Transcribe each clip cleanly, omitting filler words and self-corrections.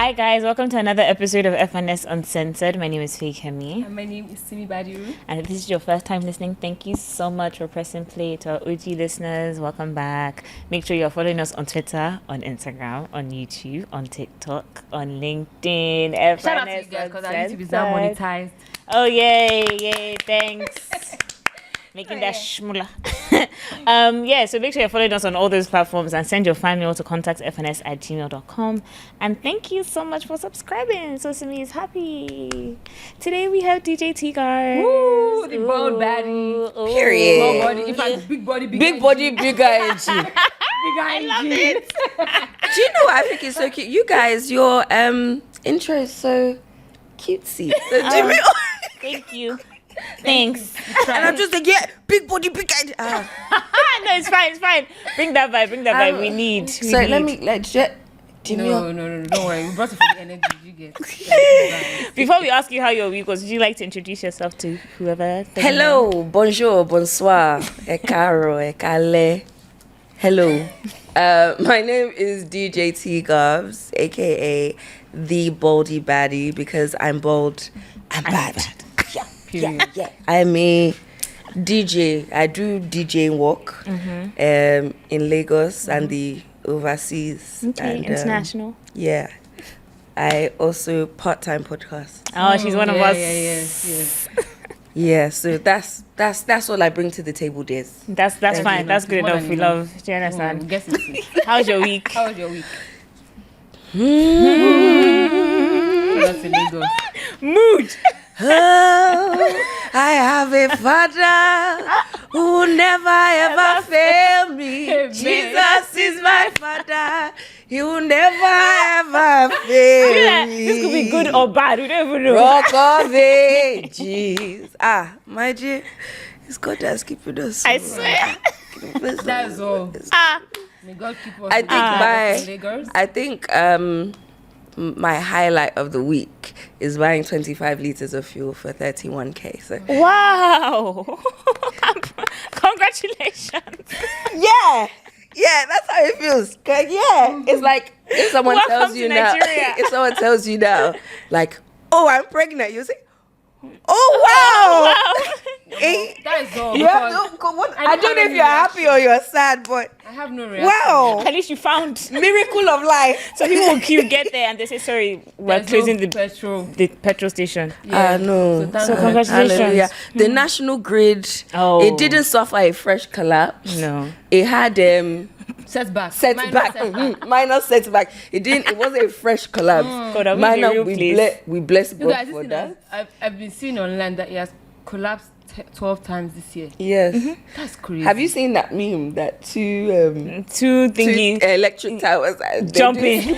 Hi guys, welcome to another episode of F&S Uncensored. My name is Feyikemi. And my name is Simi Baddie. And if this is your first time listening, thank you so much for pressing play. To our OG listeners, welcome back. Make sure you're following us on Twitter, on Instagram, on YouTube, on TikTok, on LinkedIn. Shout out to you guys because our YouTube is now monetized. Oh, yay, thanks. Making that shmula. So make sure you're following us on all those platforms and send your fan mail to contactfns@gmail.com. And thank you so much for subscribing. So Simi is happy. Today we have DJ Tgarbs. Woo, the bald baddie. Period. Small body. In fact, big body, bigger energy. Bigger energy. I love it. Do you know what I think is so cute? You guys, your intro is so cutesy. So Thank you. Thanks. And I'm just like, yeah, big body, big energy. No, it's fine. Bring that vibe. We need. No, don't worry. We brought it for the energy you get. Before we ask you how your week was, would you like to introduce yourself to whoever? Hello, bonjour, bonsoir, caro, kale. Hello. My name is DJ Tgarbs, aka the Baldy Baddie, because I'm bald and bad. Yeah. I'm a DJ. I do DJing work in Lagos and the overseas. Okay, and, international. I also part-time podcast. Oh, she's one of us. Yes. Yeah, so that's all I bring to the table, Des. That's fine. That's good enough. We love. Do you understand? How's your week? That's a Lagos. Mood. Oh, I have a father who never ever failed me. Jesus is my father. He will never ever fail me. This could be good or bad. We don't even know. Rock of ages. My G, it's God that's keeping us. I swear. That's all. May God keep us. I think my highlight of the week is buying 25 liters of fuel for 31k. So wow. Congratulations. Yeah, that's how it feels. It's like if someone tells you now, like, oh, I'm pregnant, you say, oh wow. That is all. I don't know if you're happy or you're sad, but I have no reaction. Wow. At least you found miracle of life. So people will get there and they say, sorry, we're closing the petrol station. No. So congratulations. Hallelujah. The National Grid, it didn't suffer a fresh collapse. No. It had setback. Minor setback. It wasn't a fresh collapse. Minor, we bless God guys, for that. I've been seeing online that it has collapsed 12 times this year. Yes. That's crazy. Have you seen that meme that two electric towers jumping? And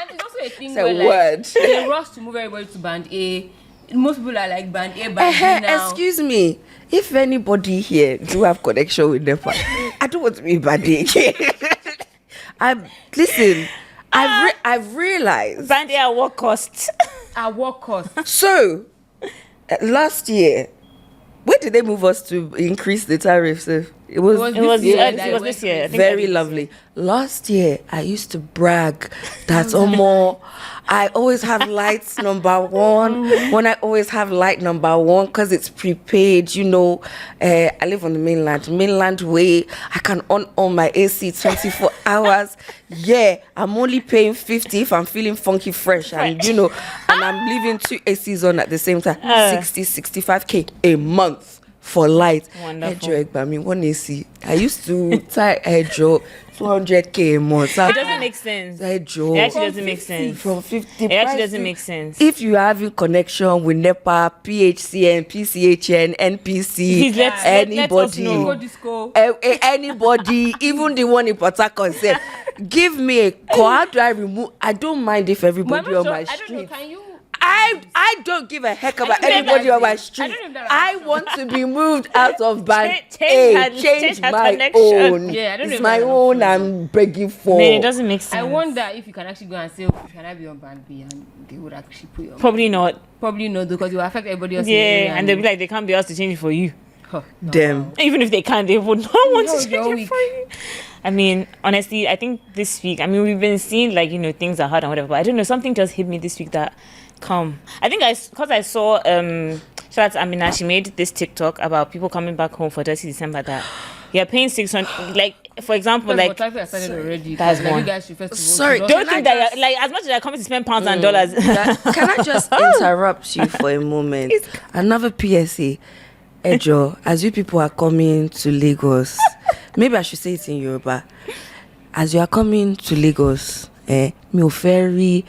it's also a thing where they rush to move everybody to band A. Most people are like band A, band B now. Excuse me. If anybody here do have connection with NEPA, I don't want to be band A again. I've realized band A at what cost? At what cost? So last year, where did they move us to increase the tariffs? It was this year. Very lovely. Last year, I used to brag that I always have lights number one. When I always have light number one because it's prepaid. I live on the mainland way. I can on my AC 24 hours. Yeah, I'm only paying 50 if I'm feeling funky fresh. And and I'm leaving 2 ACs on at the same time. 65k a month for light. Wonderful. One AC. I used to tie a job 200k a month. It doesn't make sense. It actually doesn't make sense. From 50. It actually doesn't make sense. If you are having connection with NEPA, PHCN, PCHN, NPC, anybody, anybody, even the one in Port Harcourt said, give me a call. How do I remove? I don't mind if everybody on my street. I don't know, can you? I don't give a heck about anybody on my street. I want to be moved out of band change my own. Yeah, I don't know. It's my own I'm begging for. Man, it doesn't make sense. I wonder if you can actually go and say, can I be on band B? And they would actually put you on. Probably not. Probably not, because it will affect everybody else. Yeah, and they'll be like, they can't be asked to change it for you. them. Even if they can, they would not want to change it for you. I mean, honestly, I think this week, we've been seeing like, things are hard and whatever, but I don't know, something just hit me this week that I think because I saw shout out to Amina, she made this TikTok about people coming back home for 30 December that you're paying 600, like, for example, like, that's one. You guys should first Sorry, don't think that you're, like, as much as I come to spend pounds and dollars. Can I just interrupt you for a moment? Another PSA. Ejo, as you people are coming to Lagos, maybe I should say it in Yoruba. As you are coming to Lagos, Mio Ferry,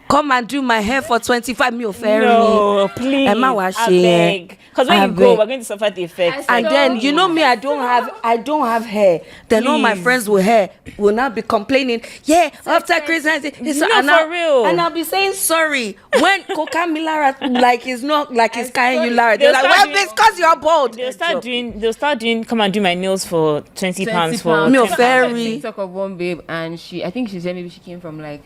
come and do my hair for 25 Mio Ferry. No, please. I beg. Because when you go, we're going to suffer the effects. And then me, I don't have hair. Then all my friends with hair will now be complaining. Yeah, after Christmas, for real. And I'll be saying sorry when Coca Milara like is not like it's carrying you Lara. They're like, well, it's because you're bald. They'll start doing. Come and do my nails for 20 pounds for Mio Ferry. TikTok of one babe, and I think she said maybe she came from like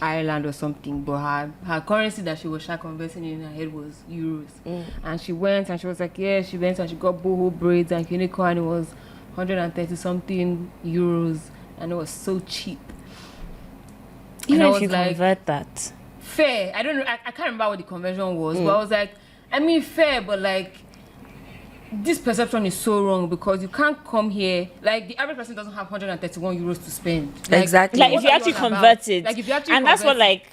Ireland or something, but her currency that she was conversing in her head was euros. And she went and she was like, yeah, she went and she got boho braids and unicorn, and it was 130 something euros, and it was so cheap. Even if you convert that, fair. I don't know. I can't remember what the conversion was, but I was like, fair, but like, this perception is so wrong because you can't come here, like, the average person doesn't have 131 euros to spend. Like, exactly. Like, if you actually convert it. Like, if you actually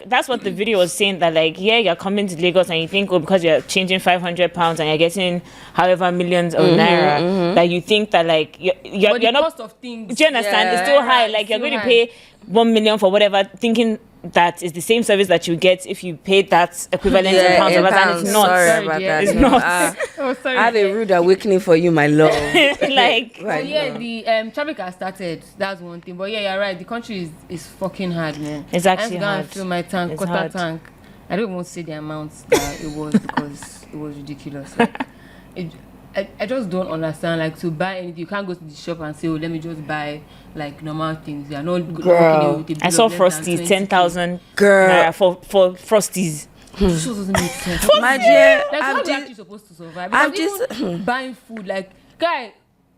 that's what the video was saying, that like, yeah, you're coming to Lagos and you think, because you're changing 500 pounds and you're getting however millions of naira, that you think that like you're the not, cost of things, do you understand? It's still high. Like, you're going to pay 1 million for whatever, thinking that is the same service that you get if you paid that equivalent in pounds. And it's not. Sorry about that. It's not. I had a rude awakening for you, my love. Like, right, yeah, the traffic has started. That's one thing. But yeah, you're right. The country is fucking hard, man. It's actually hard. hard. I fill my tank, quarter tank. I don't want to say the amounts that it was because it was ridiculous. Like, I just don't understand. Like, to buy anything, you can't go to the shop and say, oh, let me just buy like normal things. You are not girl. I saw Frosties 10,000 girl for Frosties. This doesn't make sense. My dear, like, how are you actually supposed to survive? Because even buying food, like, guy,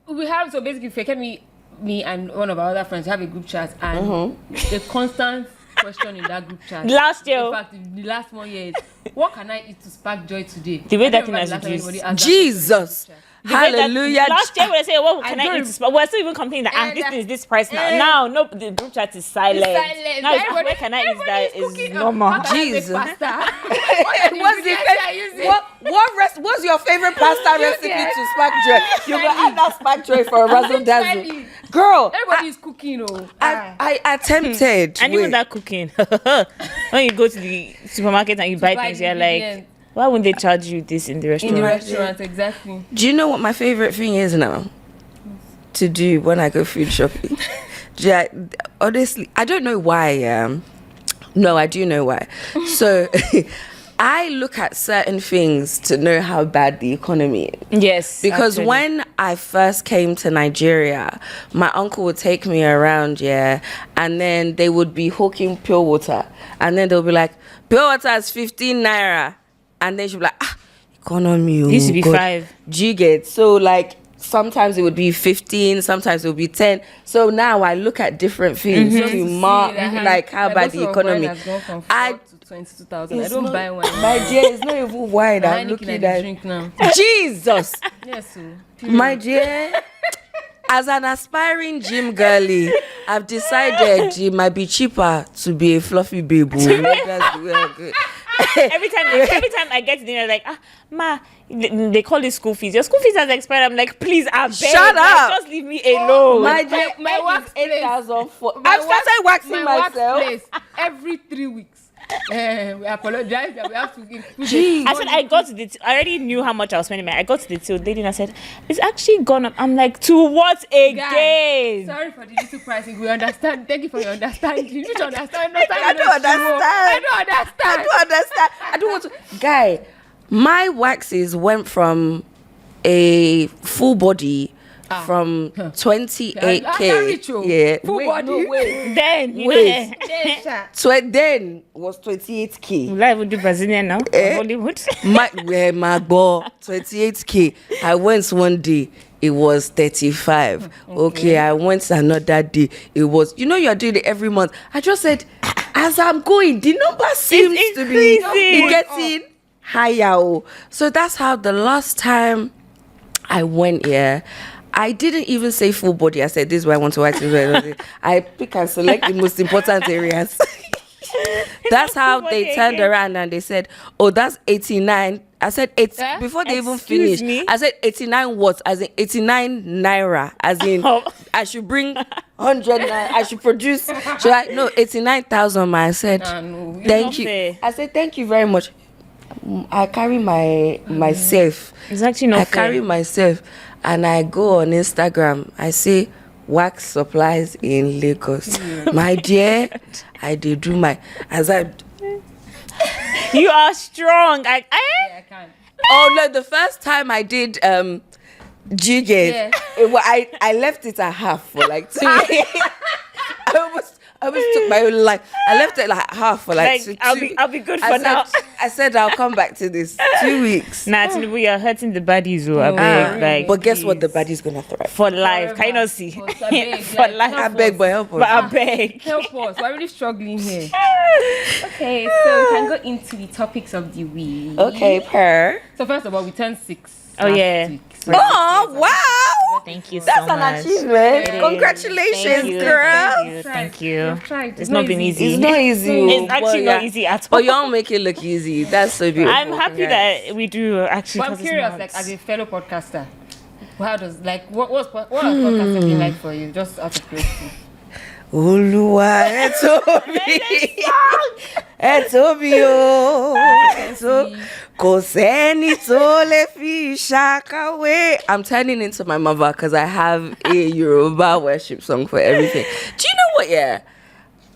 we have, so basically, Feyikemi, me and one of our other friends have a group chat, and the constant question in that group chat. Last year. In fact, the last 1 year is, what can I eat to spark joy today? The way that thing has reduced. Jesus. Hallelujah. Last year when I say, what can I eat? But we're still even complaining that this thing is this price now. Now, no, the group chat is silent. Now, where can I eat that is normal. Jesus. What's your favorite pasta recipe to spark joy? You will add that spark joy for a razzle dazzle. Girl, everybody is cooking. I attempted. And even that cooking. When you go to the supermarket and you buy things, you're like, why wouldn't they charge you this in the restaurant? In the restaurant, exactly. Do you know what my favorite thing is now? To do when I go food shopping. Honestly, I don't know why. No, I do know why. So, I look at certain things to know how bad the economy is. Yes. Because when I first came to Nigeria, my uncle would take me around, and then they would be hawking pure water. And then they'll be like, pure water is 15 naira. And then she'll be like, economy. It used to be 5. Do you get? So, like, sometimes it would be 15, sometimes it would be 10. So now I look at different things to mark, like, how bad the economy. I 22,000. I don't buy one. My dear, it's not even wine. I'm looking at drink now. Jesus. Yes, my dear. As an aspiring gym girly, I've decided it might be cheaper to be a fluffy baby. That's good. Every time I get dinner, like, ma, they call it school fees. Your school fees has expired. I'm like, please, I beg. Shut up. Just leave me alone. My wax is 8,000. I've started waxing myself every 3 weeks. We apologize that we have to give. I said I already knew how much I was spending. I got to the till lady and I said, it's actually gone up. I'm like, to what again? Guys, sorry for the little pricing. We understand. Thank you for your understanding. You need to understand. I don't understand. I don't want to. Guy, my waxes went from a full body from 28K. Yeah. Full Wait, body. no, wait. Then, Wait. yeah. Then was 28K. Will I would do Brazilian now? Hollywood? My boy, 28K. I went one day, it was 35. Okay, I went another day, it was, you're doing it every month. I just said, as I'm going, the number seems to be getting higher. So that's how the last time I went here, I didn't even say full body. I said, this is where I want to watch. I pick and select the most important areas. That's how they turned around and they said, oh, that's 89. I said, before they even finished, I said 89 what? As in 89 naira. As in, I should bring 100 naira. I should produce. Should I? No, 89,000. I said, thank you. I said, thank you very much. I carry myself. It's actually not fair. I carry myself and I go on Instagram. I say, wax supplies in Lagos. My dear, I did do my you are strong. I can't. Oh no, the first time I did jigging, I left it at half for like 2 years. I almost took my own life. I left it like half for like 2 I'll be good for now. I said I'll come back to this 2 weeks. Nah, we are hurting the baddies. But guess what? The body's gonna thrive for life. Can you not see? For life. I beg, but help us. But I beg. Help us. We're really struggling here. Okay, so we can go into the topics of the week. Okay, So first of all, we turned 6. Oh yeah. Week. Oh wow! Thank you so much. That's an achievement. Congratulations, girl. Thank you. It's not been easy. It's not easy. It's actually not easy at all. But you all make it look easy. That's so beautiful. I'm happy that we do actually. But I'm curious, like as a fellow podcaster, how does what has podcasting been like for you? Just out of curiosity. Olúwa ẹ tóbi o kò sẹ́ni tó lè fi ṣàkàwé. I'm turning into my mother because I have a Yoruba worship song for everything. Do you know what? Yeah,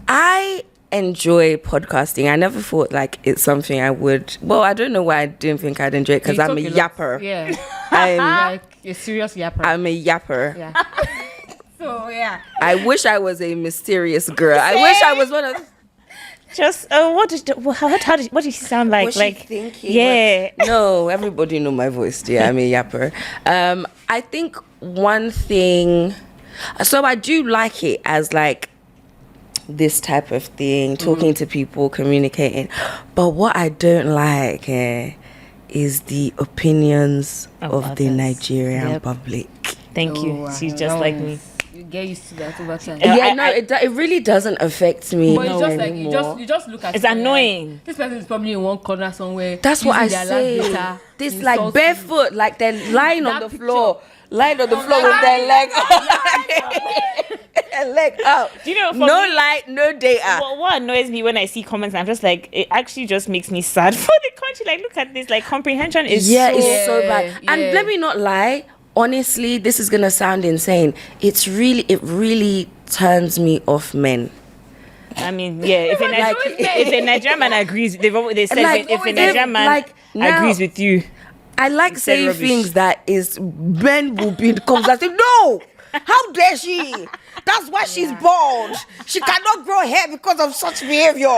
I enjoy podcasting. I never thought like it's something I would. Well, I don't know why I didn't think I'd enjoy it because I'm a yapper. Yeah, I'm like a serious yapper. I'm a yapper. Yeah. So yeah, I wish I was a mysterious girl. I wish I was one of. Just what did she sound like? Was like she thinking? yeah. No, everybody know my voice. Yeah, I'm a yapper. I think one thing. So I do like it as like this type of thing, talking to people, communicating. But what I don't like is the opinions of the Nigerian public. Thank you. She's just like me. You get used to that over time. It really doesn't affect me. But it's just like you just look at it's annoying. Like, this person is probably in one corner somewhere. That's what I say. This like barefoot, like they're lying on the floor. Lying on the floor with their leg out. Do you know? No light, no data. What annoys me when I see comments, I'm just like, it actually just makes me sad for the country. Like, look at this. Like, comprehension is it's so bad. Yeah. And let me not lie. Honestly, this is gonna sound insane. It really turns me off men. I mean, yeah. If a Nigerian man agrees, they said like, if a Nigerian man agrees with you. I like saying things that is men will be in conversation. No, how dare she? That's why she's bald. She cannot grow hair because of such behavior.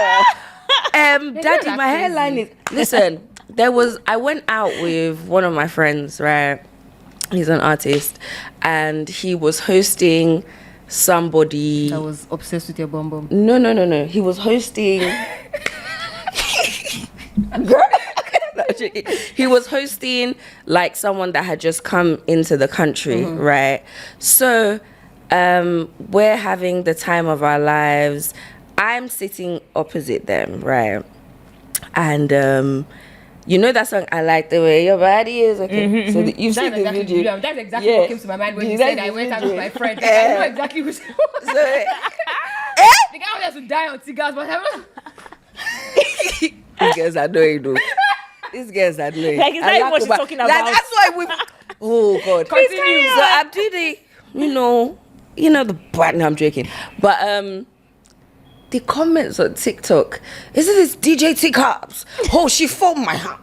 Daddy, my hairline is. Listen, I went out with one of my friends, right? He's an artist, and he was hosting somebody that was obsessed with your bum bum. No. He was hosting. He was hosting like someone that had just come into the country, right? So we're having the time of our lives. I'm sitting opposite them, right? And you know that song, I like the way your body is. Okay, so you've seen the video. That's exactly what came to my mind when you said I went out with my friend. I know exactly who she was. The guy wanted to die on Tgarbs, but These girls are annoying, though. These girls are annoying. Like, is that what she's talking about? Like, that's why we. Oh God. Continue. So I'm doing the, you know the bad. No, I'm joking. But the comments on TikTok, isn't this DJ Tgarbs? Oh, she folded my hand.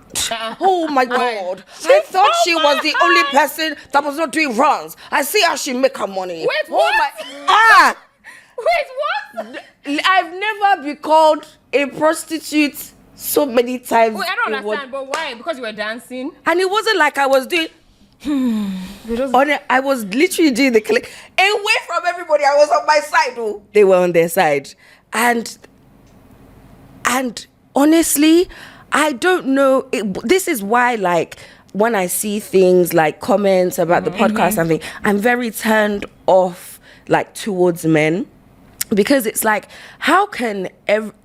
Oh my God. I thought she was the only person that was not doing runs. I see how she make her money. Wait, oh what? Wait, what? I've never been called a prostitute so many times. Wait, I don't understand, but why? Because you were dancing? And it wasn't like I was doing... I was literally doing the click away from everybody. I was on my side. Oh, they were on their side, and honestly, I don't know. This is why, like, when I see things like comments about the podcast, I'm very turned off, like, towards men, because it's like, how can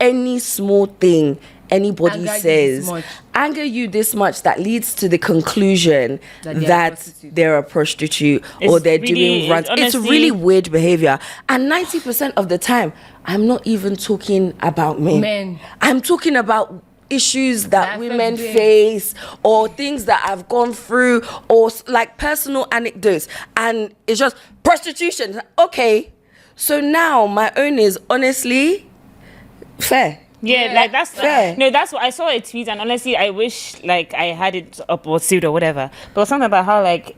any small thing anybody says anger you this much that leads to the conclusion that they're a prostitute or they're doing runs? It's really weird behavior. And 90% of the time, I'm not even talking about men. I'm talking about issues that women face or things that I've gone through or like personal anecdotes. And it's just prostitution. Okay. So now my own is honestly fair. Yeah, like that's fair. No, that's what I saw a tweet, and honestly, I wish like I had it up or sealed or whatever. But something about how like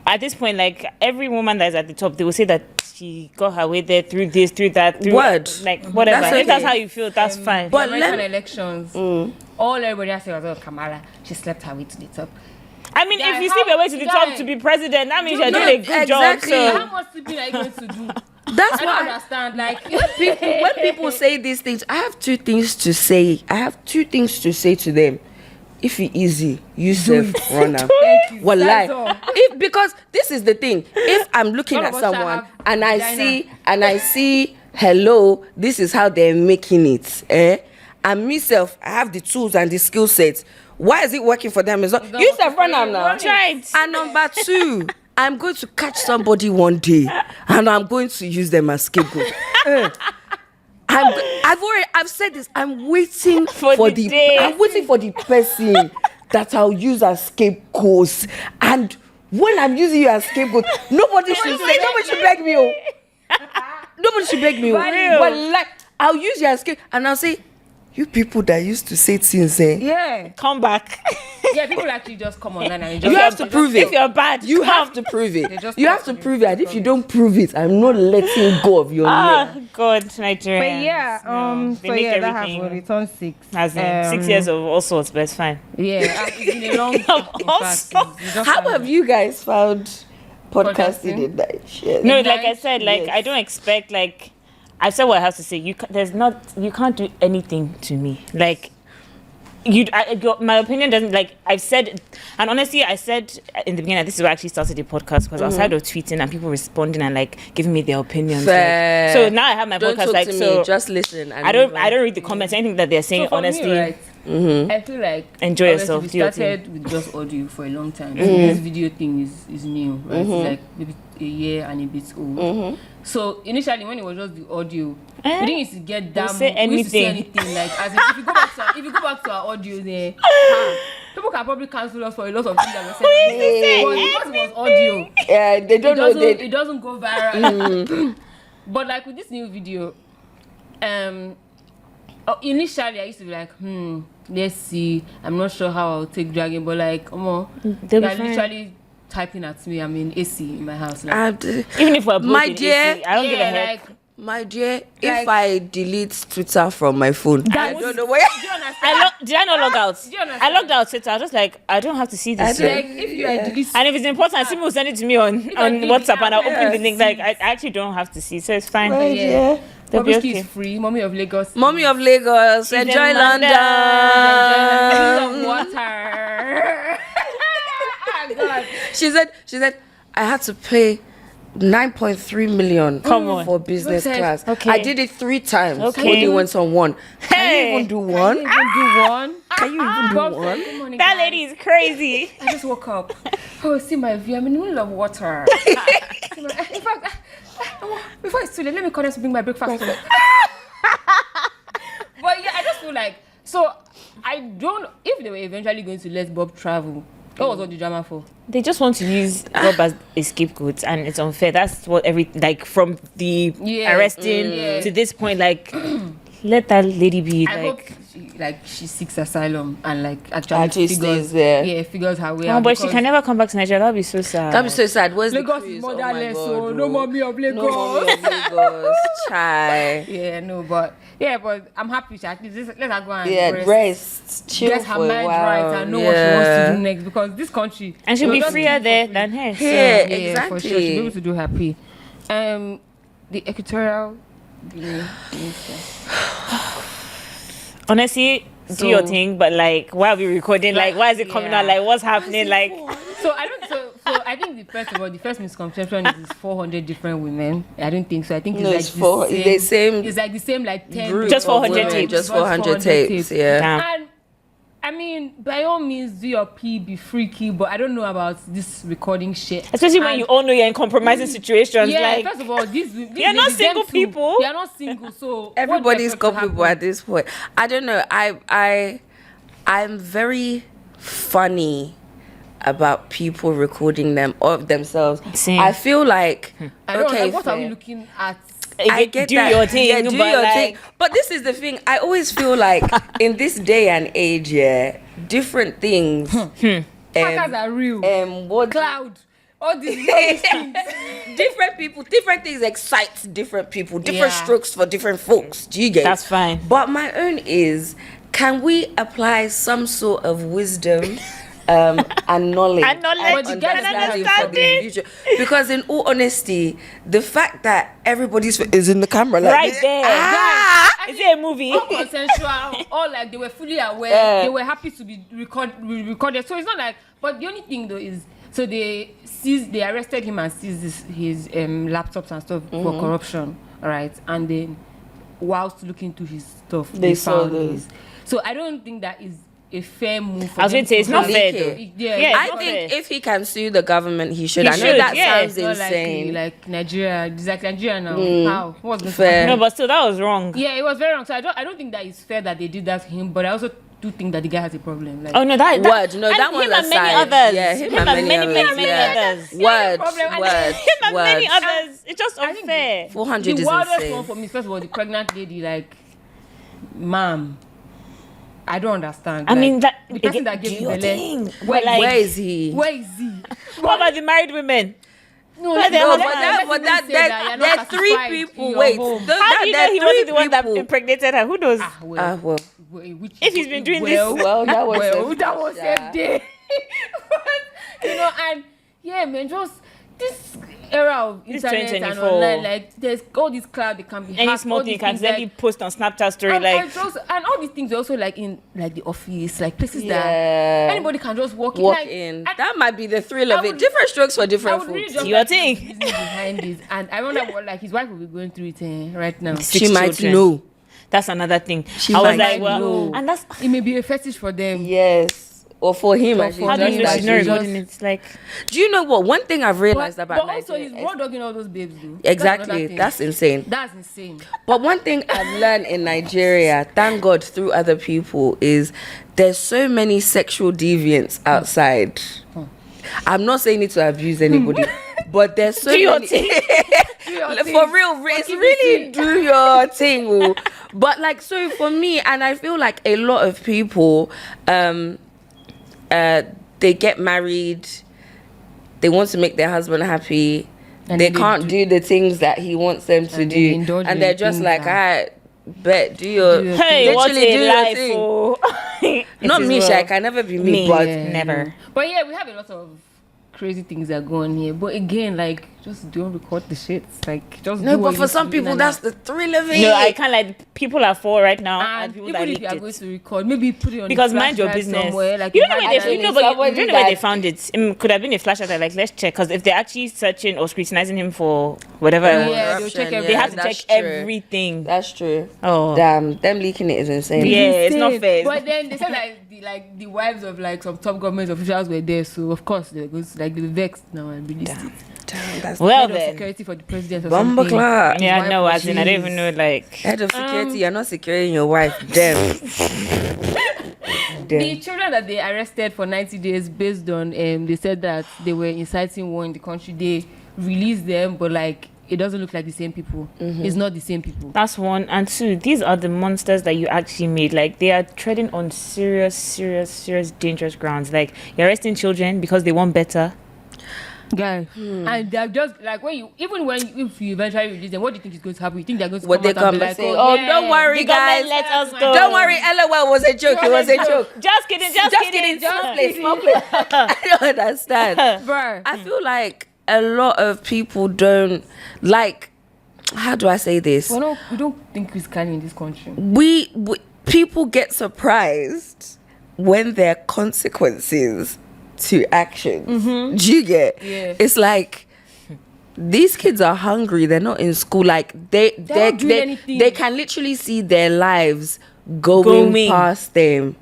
at this point, like every woman that's at the top, they will say that she got her way there through this, through that, through like whatever. That's okay. If that's how you feel, that's fine. But American elections, all everybody has to say was, Kamala, she slept her way to the top. I mean, if you sleep your way to the top to be president, that means you're doing a good job. So how much sleeping are you going to do? That's I why don't understand. Like when people say these things, I have two things to say. To them. If it's easy, Yusuf, Rana. Well, if because this is the thing. If I'm looking at someone and I see, hello, this is how they're making it, and myself, I have the tools and the skill sets. Why is it working for them? Yusuf, Rana now. Right. And number two, I'm going to catch somebody one day and I'm going to use them as scapegoat. I've said this. I'm waiting for the person that I'll use as scapegoat. And when I'm using you as scapegoat, nobody should beg me. Nobody should beg me. But like, I'll use you as scapegoat and I'll say, you people that used to say things, come back. Yeah, people actually just come online and you have to prove it. If you're bad, you have to prove it. You have to prove it. And if you don't prove it, I'm not letting go of your name. Oh God, Nigeria. But yeah, that has returned 6. As in 6 years of all sorts, but it's fine. Yeah, it's been a long time. How have you guys found podcasting in Nigeria? No, like I said, like I don't expect like. I said what I have to say. You can't do anything to me. Like, my opinion doesn't, like, I've said, and honestly, I said in the beginning, this is where I actually started the podcast, because I was tired of tweeting and people responding and, like, giving me their opinions. Like, so now I have my podcast, like, so. Just listen. I don't read the comments, anything that they're saying, so honestly. Me, right, I feel like enjoy yourself. We started with just audio for a long time. So this video thing is new, right? It's like maybe a year and a bit old. So initially, when it was just the audio, we didn't used to get that. We used to say anything. Like, as in, if you go back to our audio, there, people can probably cancel us for a lot of things that we're saying. But because it was audio, they don't know. It doesn't go viral. But like with this new video, initially I used to be like, let's see. I'm not sure how I'll take dragging, but like, they're literally typing at me. I'm in AC in my house. Like, even if we're both my in dear, AC, I don't give a heck. Like, my dear, if I delete Twitter from my phone, I don't know where. Do you understand? Did I not log out? Do you understand? I logged out Twitter. I was just like, I don't have to see this. Like, if you are delete, and if it's important, Simi will send it to me on WhatsApp, and I'll open the link. Like, I actually don't have to see, so it's fine. Yeah. Obviously, it's free. Mommy of Lagos. Enjoy London. Water. Oh God. She said, I had to pay 9.3 million for business class. Okay. I did it 3 times. Okay. Only went on one. Hey. Can you even do one? Can you even do one? Good morning, That guys. lady is crazy. I just woke up. Oh, see my view. I'm in the middle of water. In fact, before it's too late, let me call them to bring my breakfast. But yeah, I just feel like, so I don't, if they were eventually going to let Bob travel, What was all the drama for? They just want to use Rob as a scapegoat, and it's unfair. That's what from the arresting to this point, like let that lady be. I hope she seeks asylum and actually stays there. Yeah, figures her way No, out. but she can never come back to Nigeria. That'd be so sad. That'd be so sad. Where's Lagos the is cruise? Oh my motherless, God, so no mommy of Lagos. No mommy of Lagos. Chai. Yeah, no, but I'm happy. At least let her go and rest. Chill get her for a mind while. right and know what she wants to do next, because this country, and she'll be freer there than here. Yeah, so, exactly. For sure, she'll be able to do happy. The equatorial Honestly, do your thing, but why are we recording? Why is it coming out? What's happening? So I think the first misconception is it's 400 different women. I don't think so. I think it's the same. It's like the same 10. Just 400 tapes. Just 400 tapes. Yeah. Damn. And I mean, by all means, do your P, be freaky, but I don't know about this recording shit. Especially when you all know you're in compromising situations. Yeah, first of all, these you're not single people. You're not single, so everybody's couple at this point. I don't know. I'm very funny about people recording them of themselves. Same. I feel like what are we looking at? I get that. Your thing. Yeah, do your thing. But this is the thing. I always feel like in this day and age, different things. Hackers are real. Cloud. All these things. Different people, different things excite different people. Different strokes for different folks. Do you get? That's fine. But my own is, can we apply some sort of wisdom? And knowledge and understanding for the future. Because in all honesty, the fact that everybody's is in the camera right there, is it a movie? All consensual, all they were fully aware, they were happy to be recorded. So it's not but the only thing though is, so they arrested him and seized his laptops and stuff for corruption, right? And then whilst looking into his stuff, they found this. So I don't think that is a fair move. I was going to say it's not fair though. I think if he can sue the government, he should. I know that sounds insane. Like Nigeria, it's like Nigeria now. How? What's the fair? No, but still that was wrong. Yeah, it was very wrong. So I don't think that it's fair that they did that to him. But I also do think that the guy has a problem. Oh no, that was him a and many side. others. Yeah, him and many others. Word. Him and many others. It's just unfair. 400 is insane. The wildest insane. one for me, first of all, the pregnant lady, ma'am. I don't understand. I mean, the person that gave you the where is he? Where is he? What about the married women? But there are 3 people. Wait, how do you know he wasn't the one that impregnated her? Who knows? Well, if he's been doing this, that was a day. And man, just this era of internet and online, there's all this cloud that can be any small thing you can accidentally post on Snapchat story, and all these things are also in the office, places that anybody can just walk in. That might be the thrill of it. Different strokes for different folks. Really your thing behind this, and I wonder what his wife will be going through it right now. She might know. That's another thing. I was like, well, and it may be a fetish for them. Yes. Or for him, how do you know she's not recording it? Do you know what? One thing I've realized about But also, he's raw dogging all those babes, though. Exactly. That's insane. That's insane. But one thing I've learned in Nigeria, thank God through other people, is there's so many sexual deviants outside. I'm not saying it to abuse anybody, but there's so many. For real, it's really do your thing. But so for me, and I feel like a lot of people, they get married, they want to make their husband happy, and they can't do the things that he wants them to do, and they're just like, I bet do your hey, what a life. Not me, I can never be me, but never. But we have a lot of crazy things that go on here, but again, just don't record the shit. Just no. But for some people, that's the thrill of it. No, I can't. People are for right now, and people even if you are going to record, maybe put it on because mind your business. Somewhere, you don't know where they found it. It could have been a flash at let's check, because if they're actually searching or scrutinizing him for whatever, they'll check everything. They have to check everything. That's true. Oh, damn, them leaking it is insane. Yeah, it's not fair. But then they said the wives of some top government officials were there, so of course they were they were vexed now and released it. Damn, that's well head of security for the president or Bumba something. clock. Yeah, no, as in I don't even know head of security. You're not securing your wife. Damn. them. The children that they arrested for 90 days based on, they said that they were inciting war in the country. They released them, but like, it doesn't look like the same people. It's not the same people. That's one. And two, these are the monsters that you actually made. Like, they are treading on serious, dangerous grounds. Like, you're arresting children because they want better. Guy. And they're just like, if you eventually release them, what do you think is going to happen? You think they're going to What come they out come and be and like, say, oh, don't worry, The government guys. let us go. Don't worry, LOL was a joke. It was a joke. Just kidding. Just kidding. Small place. I don't understand. Bro. I feel like a lot of people don't like. How do I say this? We don't think it's canny in this country. We people get surprised when there are consequences to actions. Do you get? Yeah. It's like these kids are hungry. They're not in school. Like they not doing anything. they can literally see their lives going past them,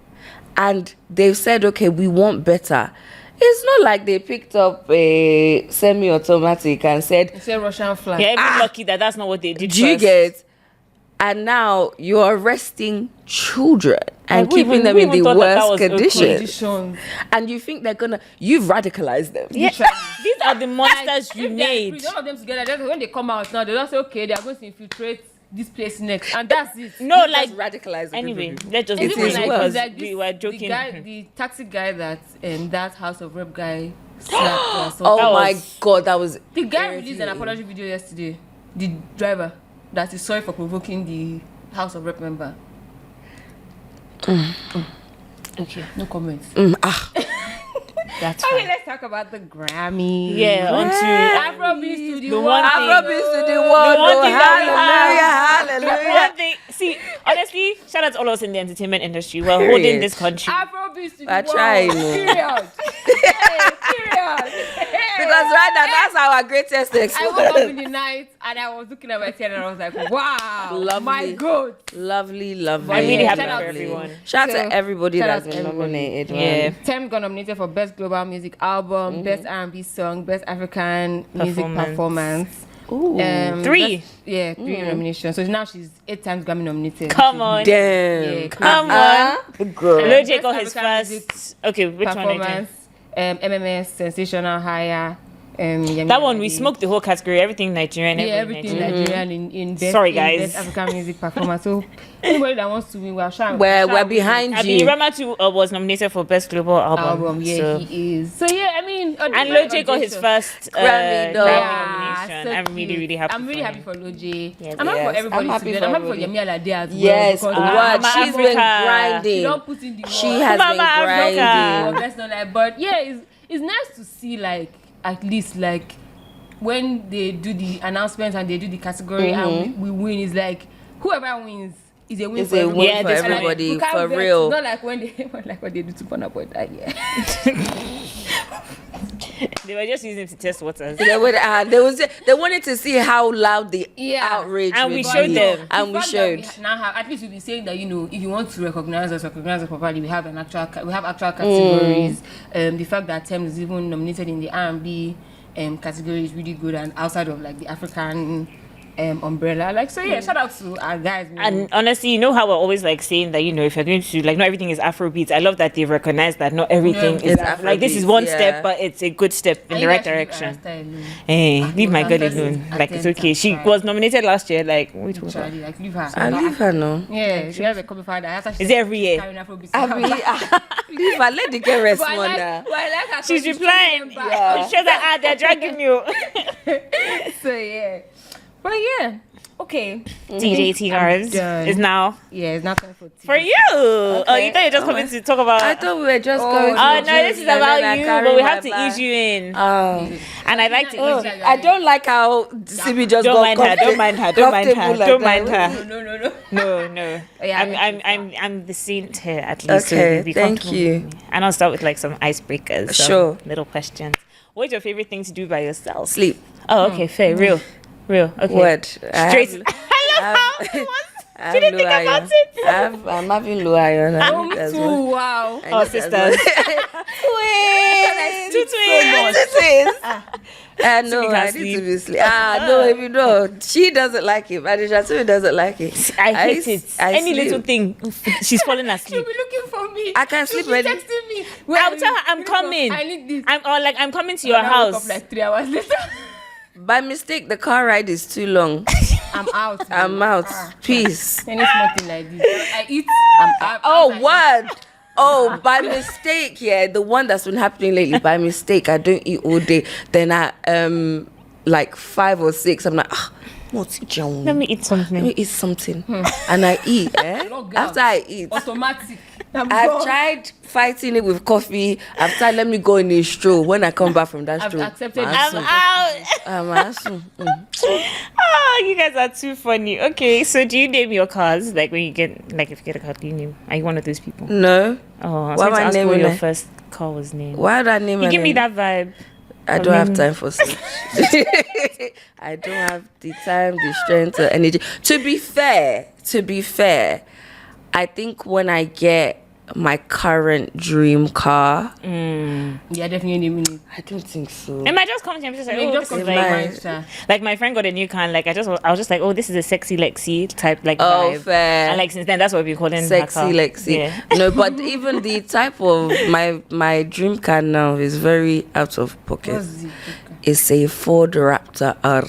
and they've said, okay, we want better. It's not like they picked up a semi-automatic and said, It's a Russian flag. Yeah, even lucky that that's not what they did. do you first. get? And now you're arresting children and Like, we keeping even- them we in even the thought that worst was okay. conditions. And you think you've radicalized them. Yeah, these are the monsters you If they made. bring all of them together, then when they come out now, they don't say, okay, they are going to infiltrate this place next, and that's it. No, You like just radicalize the anyway, people. let's just It do is it well. because like we were joking. The taxi guy that House of Rep guy slapped or something. Oh That my was- god, that was The guy released an irritating. apology video yesterday. The driver that is sorry for provoking the House of Rep member. Okay, No comments. that's Okay, fine. let's talk about the Grammy. Yeah, on to Afrobeats to the The world. one thing- Afrobeats to the world. one Oh, thing that hallelujah. one thing. See, honestly, shout out to all of us in the entertainment industry. We're Period. holding this country. Afrobeats to the I world. try, you know. Period. Hey, period. Because right now, that's our greatest I woke up in experience. the night and I was looking at my phone and I was like, wow, Lovely. my God. Lovely. I'm really Yeah, happy shout out for to everyone. Shout out So, to everybody shout that's out to been everybody. nominated. Yeah. Man. Tem got nominated for Best Global Music Album, Best R&B Song, Best African Music Performance. Ooh. 3. Yeah, 3 nominations. So now she's 8 times Grammy nominated. Come on. Damn. Yeah, Come on. Girl. Logic got Best his African music first. Okay, which one again? Performance. MMS, Sensational Higher. Yemi That one we Alade. smoked the whole category. Everything Nigerian. Yeah, everything Nigerian. Nigerian in best, Sorry, in guys. best African music performance. So anybody that wants to win, We're behind Abi you. Ramatu was nominated for best global album. Yeah, so. he is. So yeah, I mean, And Logic got his first Grammy, though. nomination. so I'm really, cute. really happy. I'm really for happy him. for Logic. Yes. I'm happy for Yes, everybody. I'm happy together. for I'm happy for everybody. Yemi Alade as well. Yes, because what? Mama She's been Africa. she grinding. don't put in the She work. has Mama been Africa. grinding. Well, that's not like, but yeah, it's nice to see like at least like when they do the announcements and they do the category and we win. Is like whoever wins is a win It's for a everybody. win Yeah, for this And, like, everybody, we can't for vex. real. It's not like when they do to Burna Boy that year. They were just using it to test waters. They wanted to see how loud the outrage And we would showed be. them. And we The fact showed. that we now have, at least we'll be saying that, you know, if you want to recognize us properly, we have actual categories. The fact that Tem is even nominated in the R&B category is really good, and outside of like the African umbrella, like, so yeah, shout out to our guys, man. And honestly, you know how we're always like saying that, you know, if you're going to like not everything is Afrobeats. I love that they've recognized that not everything is It's like this is Afrobeats, one yeah. step, but it's a good step in And the you right guys should leave our direction. style alone. Hey, leave my girl Attention, alone. Like it's attention, okay. She right. was nominated last year. Like wait, what? Actually, like, leave her. I leave her now. Yeah, she has a copy father. Is it every year? I mean, leave her. Let the girl rest But I more like, now. but I like her. She's because replying. showing them back. She was like, they're dragging you. So yeah, but yeah, okay. DJ Tgarbs done. is now Yeah, it's not time for tea. for you. Oh, you thought you were just coming to talk about. I thought we were just going to. Oh no, the this gym is and about then I you, carry but we my have to bag. ease you in. Oh. And I'd like to Oh, ease you. I don't like how Simi just Don't got mind her. Don't mind her. Don't mind her. comfortable like Don't that. mind her. No. No. Yeah, I'm the saint here at least. So Okay, you'll be thank comfortable you. with me. And I'll start with like some icebreakers. Some Sure. Little questions. What's your favorite thing to do by yourself? Sleep. Oh, okay, fair. Real. Okay. Word. Straight. I love how it was. She didn't think about it. I'm having low iron. I think that's what- Wow. Oh, sisters. Two twins. No, can't I need sleep. to be sleep. No, if you know, she doesn't like it. Adisha too doesn't like it. I hate it. Any sleep. little thing, she's falling She'll asleep. be looking for me. I can sleep She'll be ready. texting me. I'll tell her I'm coming. I need this. I'm coming to your And I wake house. up like 3 hours later. By mistake, the car ride is too long. I'm out. I'm out. Peace. Any small thing like this. I eat. I'm out. Oh, word. Oh, by mistake, yeah. The one that's been happening lately, by mistake, I don't eat all day. Then like 5 or 6, I'm like, what's it, John? Let me eat something. Let me eat something. And I eat, Log out. After I eat. Automatic. I've tried fighting it with coffee. I've tried, let me go in a stroll. When I come back from that I've stroll, accepted I'm out. Oh, you guys are too funny. Okay, so do you name your cars? Like when you get, like if you get a car, do you name? Are you one of those people? No. Oh, I was Why going to am I ask what naming your it? first car was named. Why would I name You it? give me that vibe. I don't have time for such. I don't have the time, the strength, or energy. To be fair, I think when I get my current dream car, Yeah, definitely naming it. I don't think so. It might just come to me and just like, oh, Just this is come to like- my like, mind, sir. like my friend got a new car and like I was just like, oh, this is a sexy Lexi type like Oh, vibe. fair. And like since then that's what we're calling Sexy her car. Lexi. Yeah. No, but even the type of my dream car now is very out of pocket. What's it? It's a Ford Raptor R.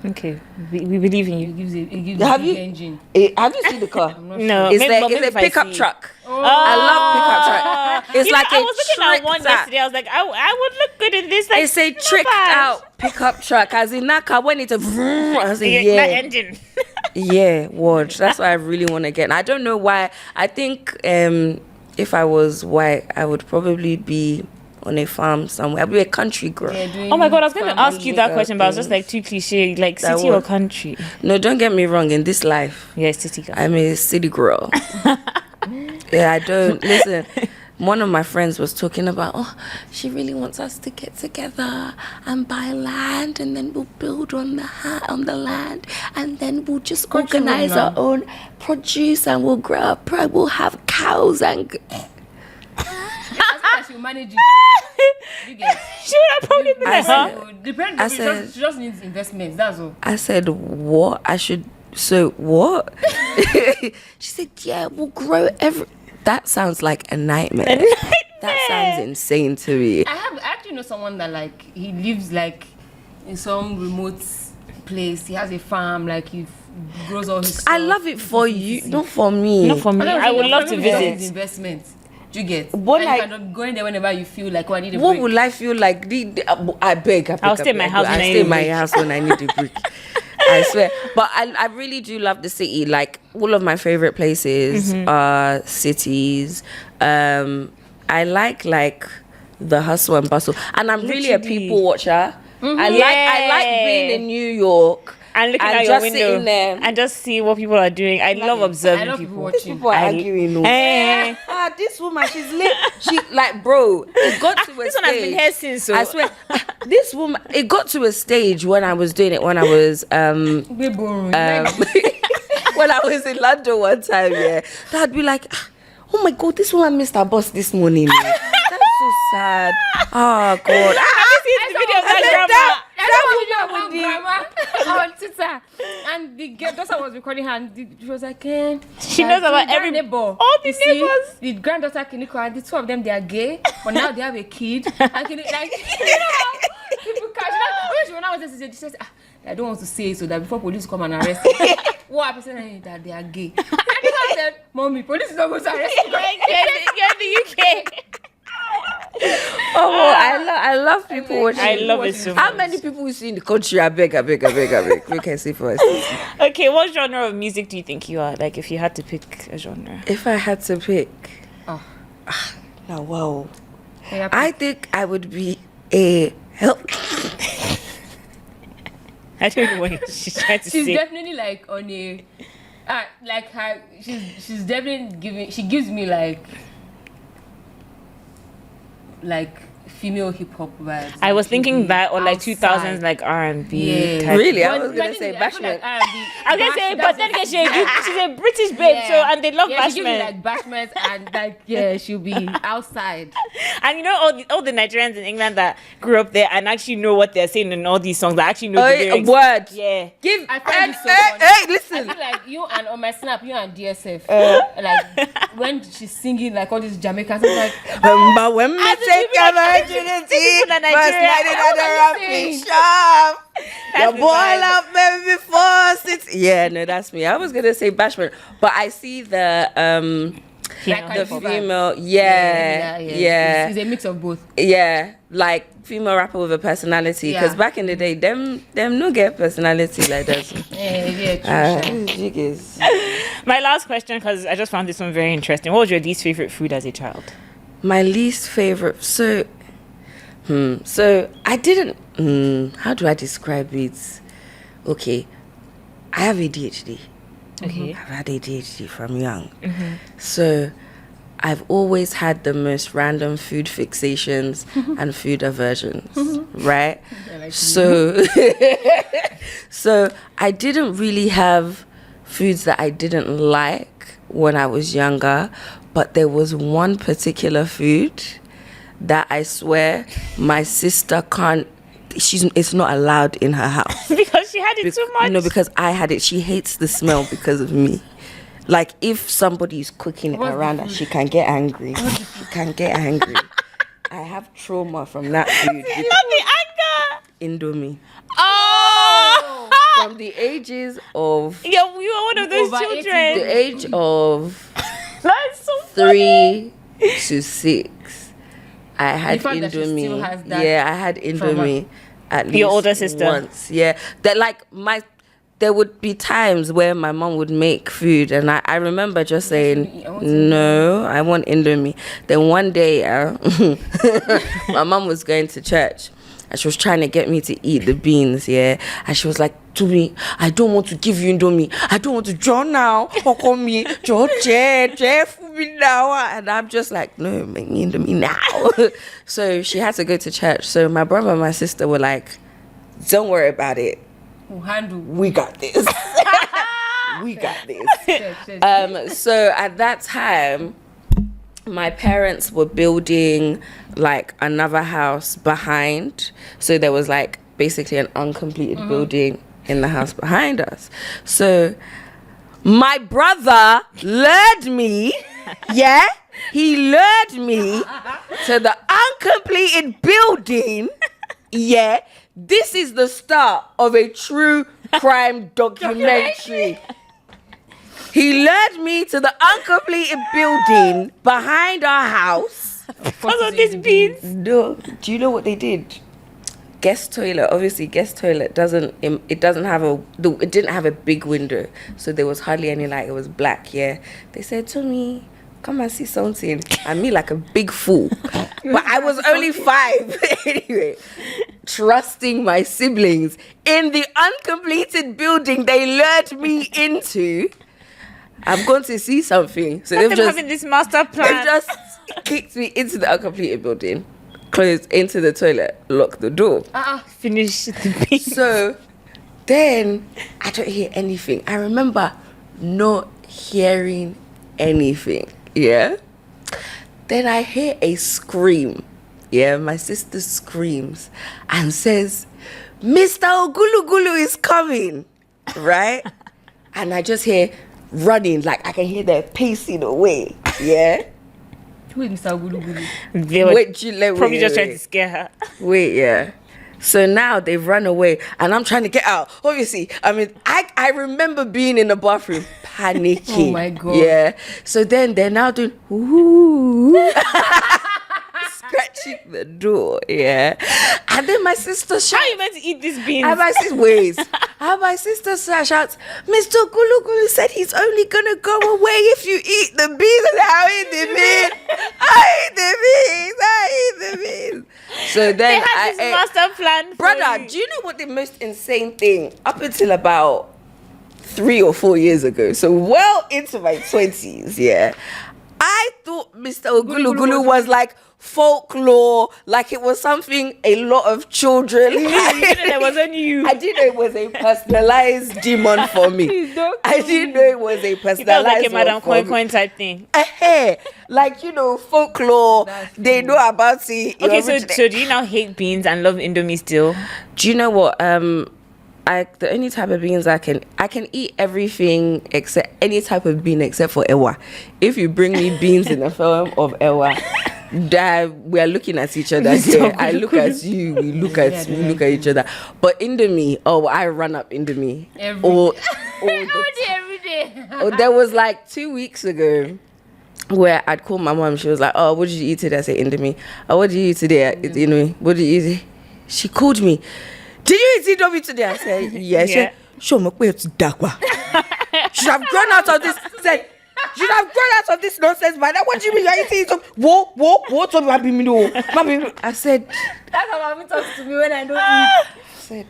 Okay, we believe in It you. gives a Have big you- engine. Have you seen the car? No, It's maybe- like but maybe it's if a I pickup see- truck. Oh. I love pickup truck. It's You like know, I a was looking at one tricked out- yesterday. I was like, I would look good in this. Like, It's a not tricked bad. out pickup truck. As in that car, when it's a vroom, I was like, That yeah, engine. yeah, watch. That's what I really want to get. And I don't know why. I think if I was white, I would probably be on a farm somewhere. I'd be a country girl. Yeah, doing Oh my god, I was going to family ask you that question, but I was just things. like too cliche. Like That city or would- country? No, don't get me wrong. In this life, Yeah, city girl. I'm a city girl. Yeah, I don't listen. One of my friends was talking about, oh, she really wants us to get together and buy land, and then we'll build on the land, and then we'll just Country organize woman. our own produce, and we'll grow up. We'll have cows and. As you manage it. You get. She would have probably been I like, huh? said- Depends. I said- She just needs investments. That's all. I said, what? I should. So what? She said, yeah, we'll grow every. That sounds like a nightmare. That sounds insane to me. I actually know someone that like he lives like in some remote place. He has a farm. Like he grows all his. I stuff. love it for you, not for me. Not for me. I would love to visit. Investment. Do you get? What And like- you can go in there whenever you feel like, oh, I need a What break. will I feel like? I beg. I'll stay in my house when I I need stay a in my break. house when I need a break. I swear. But I really do love the city. Like all of my favorite places are cities. I like the hustle and bustle, and I'm really a Literally. people watcher. I like being in New York And looking and out your just window sitting there. and just see what people are doing. I love observing I love people. people watching. People are arguing. No. Eh. This woman, she's lit. She like, bro. It got to a This stage. one has been here since. So I swear, this woman. It got to a stage when I was doing it. When I was Be boring. when I was in London one time. Yeah, that'd be like, oh my god, this woman missed her bus this morning. That's so sad. Oh god. Have you seen the video of that drama? That video on Twitter, and the daughter was recording her, and she was like, She knows about every- neighbor. all the You see, neighbors. the granddaughter Kiniko, and the two of them, they are gay, but now they have a kid. And Kiniko, like, you know, people catch that. When I was there, she says, I don't want to say so that before police come and arrest me. What happened? Said that they are gay. And I said, Mommy, police is not going to arrest you. You're in the UK. Oh, I love people watching. I love it so much. How many people we see in the country? I beg. We can see for us. Okay, what genre of music do you think you are? Like, if you had to pick a genre. If I had to pick, Oh. now wow, Yeah, I think I would be a help. I don't know what she's trying to She's say. definitely like on a like her she's definitely giving, she gives me like female hip hop vibes. I was thinking that, or like outside. 2000s, like R&B. Yeah. type. Really? I But was gonna I say feel like Bashment. R&B. I was gonna say, but then again, she's a British babe, so and they love She gives you Bashment. like Bashment and like she'll be outside. And you know all the Nigerians in England that grew up there and actually know what they're saying in all these songs. That actually know the lyrics. Word. Yeah. Give. I find it so funny. Hey, I listen. feel like you and on my snap, you and DSF, like when she's singing like all these Jamaicans, I'm like, But when we take your virginity, people in first Nigeria, night in what the are you rapid saying? shop. Your the boy vibe. love baby before six. Yeah, no, that's me. I was gonna say Bashment, but I see the Like female. Yeah. It's a mix of both. Yeah, like female rapper with a personality. Because Yeah. back in the day, them no get personality like that. True. Jiggies. My last question, because I just found this one very interesting. What was your least favorite food as a child? My least favorite. So I didn't. How do I describe it? Okay, I have ADHD. Okay. I've had ADHD from young. So I've always had the most random food fixations and food aversions, right? So, so I didn't really have foods that I didn't like when I was younger, but there was one particular food that I swear my sister can't. It's not allowed in her house. Because she had it too much? No, because I had it. She hates the smell because of me. Like, if somebody's cooking it around her, she can get angry. She can get angry. I have trauma from that food. Not the anger. Indomie. Oh! From the ages of... Yeah, you are one of those Over 18 children. The age of That's so funny. 3 to 6, I had The fact that she Indomie. still has that Yeah, I had Indomie at least Your older sister? once. Yeah, that like there would be times where my mom would make food, and I remember just saying, "No, I want Indomie." Then one day, my mom was going to church, and she was trying to get me to eat the beans. Yeah, and she was like, "To me, I don't want to give you Indomie. I don't want to draw now. Call me, Jeff me now." And I'm just like, "No, make me Indomie now." So she had to go to church. So my brother and my sister were like, "Don't worry about it. We'll handle. We got this. We got this." So at that time, my parents were building like another house behind. So there was like basically an uncompleted building in the house behind us. So my brother lured me, yeah? He lured me to the uncompleted building, yeah? This is the start of a true crime documentary. He lured me to the uncompleted building behind our house. Because of these beans. No, do you know what they did? Guest toilet. Obviously, guest toilet it didn't have a big window, so there was hardly any light. It was black. Yeah, they said to me, "Come and see something," and me like a big fool. But I was only 5 anyway. Trusting my siblings in the uncompleted building they lured me into. I'm going to see something. So They're having this master they've plan. just kicked me into the uncompleted building, closed into the toilet, locked the door. Finish the beans. So then I don't hear anything. I remember not hearing anything. Yeah. Then I hear a scream. Yeah, my sister screams and says, "Mr. Ogulugulu is coming." Right? And I just hear running, like I can hear them pacing away. Yeah. Who is Mr. Ogulugulu? They were probably wait, just trying wait. to scare her. Wait, yeah. So now they've run away and I'm trying to get out. Obviously, I mean, I remember being in the bathroom panicking. Oh my God. Yeah. So then they're now doing, ooh. Scratching the door, yeah. And then my sister shouts. How are you meant to eat these beans? And my sister shouts, "Mr. Gulu said he's only gonna go away if you eat the beans." And I eat the beans. So then They had this master plan for brother, you. do you know what the most insane thing? Up until about 3 or 4 years ago, so well into my 20s, yeah, I thought Mr. Ogulugulu was like folklore, like it was something a lot of children. You didn't know it was only you. I didn't know it was a personalized demon for me. I didn't know it was a personalized That was like a Madame one for Coin me. type thing. Like, you know, folklore. They know about it. Okay, so do you now hate beans and love Indomie still? Do you know what? The only type of beans I can eat everything except any type of bean except for ewa. If you bring me beans in the form of ewa, that we are looking at each other. Yeah, I look at you, we look at each other. But Indomie, I run up Indomie every day. There was like 2 weeks ago where I'd call my mom. She was like, "Oh, what did you eat today?" I said, "Indomie." "Oh, what did you eat today?" Indomie. "What did you eat?" She called me. "Did you eat Indomie today?" I said, "Yes." Yeah. Should have grown out of this. Said, "You should have grown out of this nonsense, man. What do you mean you're eating it? Whoa. I said, That's how mommy talks to me when I don't eat. I said,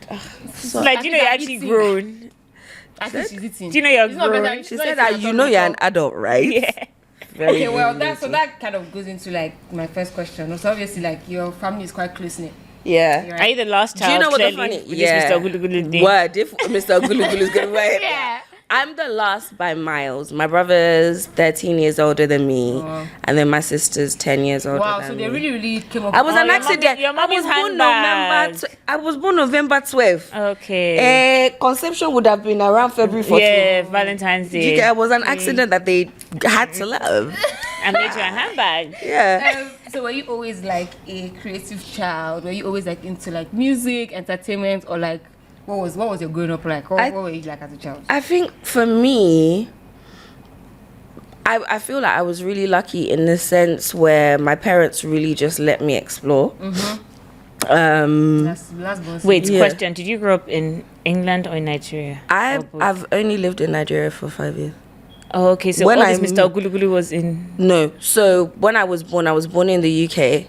So like, do you know you're actually grown? I think she's eating. Do you know you're It's not better- grown? it's she not said eating that you at know all. you're an adult, right?" Yeah. Very Okay, well, good. that kind of goes into like my first question. So obviously, like your family is quite close knit. Yeah. Are you the last child? Do you know what the clearly, funny? with Yeah. this Mr. Gulu thing? Word. If Mr. Gulu is gonna write. Yeah. I'm the last by miles. My brother's 13 years older than me, and then my sister's 10 years older Wow, than so me. they really came up. I was Oh, an your accident. mommy- your mommy's handbag. I was born November 12th. Okay. Conception would have been around February 14th. Yeah, Valentine's Day. It was an accident that they had to love. I made you a handbag. Yeah. So were you always like a creative child? Were you always like into like music, entertainment, or like what was your growing up like? What were you like as a child? I think for me, I feel like I was really lucky in the sense where my parents really just let me explore. Last boss. Wait, Yeah. question. Did you grow up in England or in Nigeria? I've only lived in Nigeria for 5 years. Oh, okay. So When all this I Mr. Gulu was in... No. So when I was born in the UK.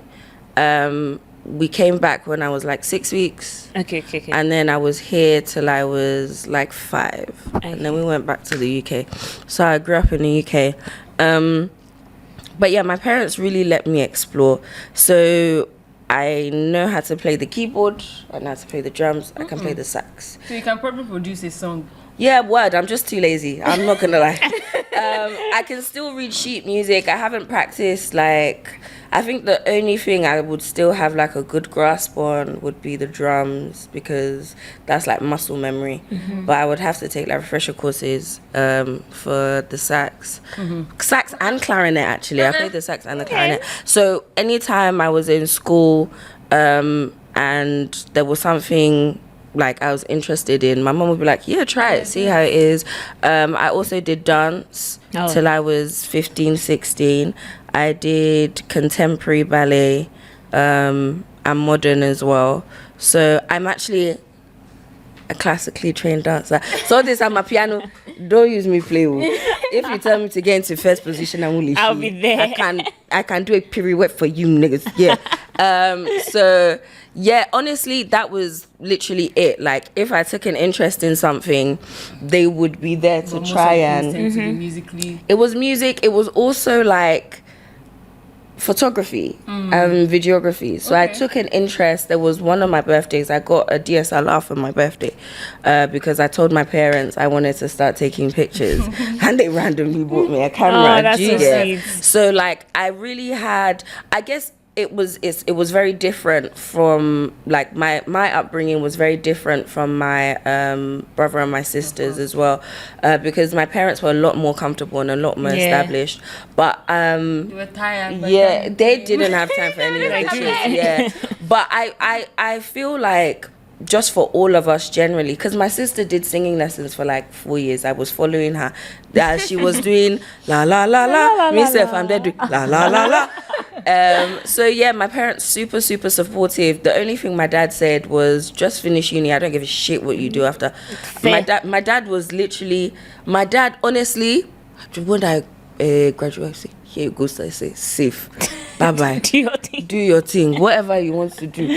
We came back when I was like 6 weeks. Okay. And then I was here till I was like 5. Okay. And then we went back to the UK. So I grew up in the UK. But yeah, my parents really let me explore. So I know how to play the keyboard. I know how to play the drums. I can play the sax. So you can probably produce a song. Yeah, word. I'm just too lazy. I'm not gonna lie. I can still read sheet music. I haven't practiced. Like, I think the only thing I would still have like a good grasp on would be the drums, because that's like muscle memory. But I would have to take like refresher courses for the sax, sax and clarinet. Actually, I played the sax and the clarinet. So anytime I was in school and there was something like I was interested in, my mom would be like, "Yeah, try it, see how it is." I also did dance till I was 15, 16. I did contemporary ballet and modern as well. So I'm actually a classically trained dancer. So this I'm a piano. Don't use me play. If you tell me to get into first position, I'll be there. I can do a pirouette for you niggas. Yeah. So yeah, honestly, that was literally it. Like, if I took an interest in something, they would be there to try and. Musically. It was music. It was also like photography and videography. So I took an interest. There was one of my birthdays, I got a DSLR for my birthday because I told my parents I wanted to start taking pictures, and they randomly bought me a camera. Oh, that's Do you so get? sweet. So like, I really had, I guess it was very different from like my upbringing was very different from my brother and my sisters as well, because my parents were a lot more comfortable and a lot more established, but You were tired. yeah, they didn't have time for any of Like the you. shit. Yeah, but I feel like just for all of us generally, because my sister did singing lessons for like 4 years. I was following her. She was doing la la la la. Myself, I'm there doing la la la la. So yeah, my parents super supportive. The only thing my dad said was, just finish uni. I don't give a shit what you do after. My dad was literally, honestly, when I graduated, here it goes, I say safe. Bye-bye. Do your thing. Do your thing, whatever you want to do.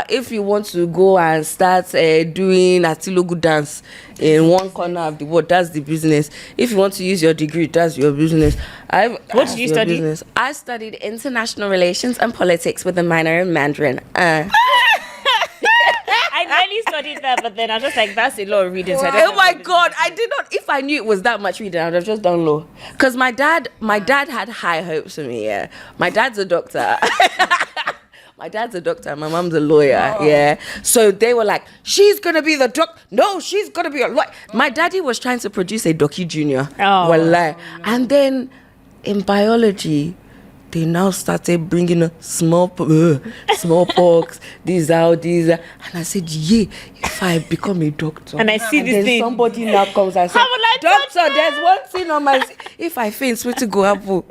If you want to go and start doing Atilogu dance in one corner of the world, that's the business. If you want to use your degree, that's your business. What did you study? Business. I studied international relations and politics with a minor in Mandarin. I barely studied that, but then I was just like, that's a lot of reading. So Oh my God, I did not. If I knew it was that much reading, I would have just done law. Because my dad had high hopes for me. Yeah, my dad's a doctor. My dad's a doctor. My mom's a lawyer. Oh. Yeah, so they were like, she's gonna be the doc. No, she's gonna be a lawyer. My daddy was trying to produce a Doki Junior. Oh, Wallah. And then in biology, they now started bringing smallpox, these out. And I said, yeah, if I become a doctor. And I see this thing. Somebody now comes and says, doctor, there's one thing on my... If I faint, swear to go apple.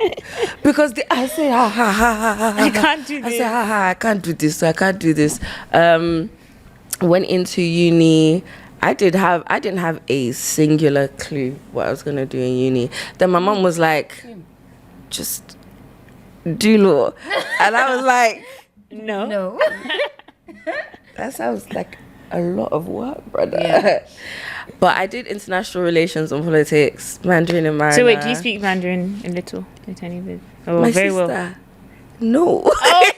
Because I say, I can't do this. I say, I can't do this. I can't do this. Went into uni. I didn't have a singular clue what I was going to do in uni. Then my mom was like, just... do law. And I was like, no. That sounds like a lot of work, brother. Yeah. But I did international relations and politics, Mandarin and Mandarin. So wait, do you speak Mandarin a little? A tiny bit? Oh, my very sister, well. No. Oh.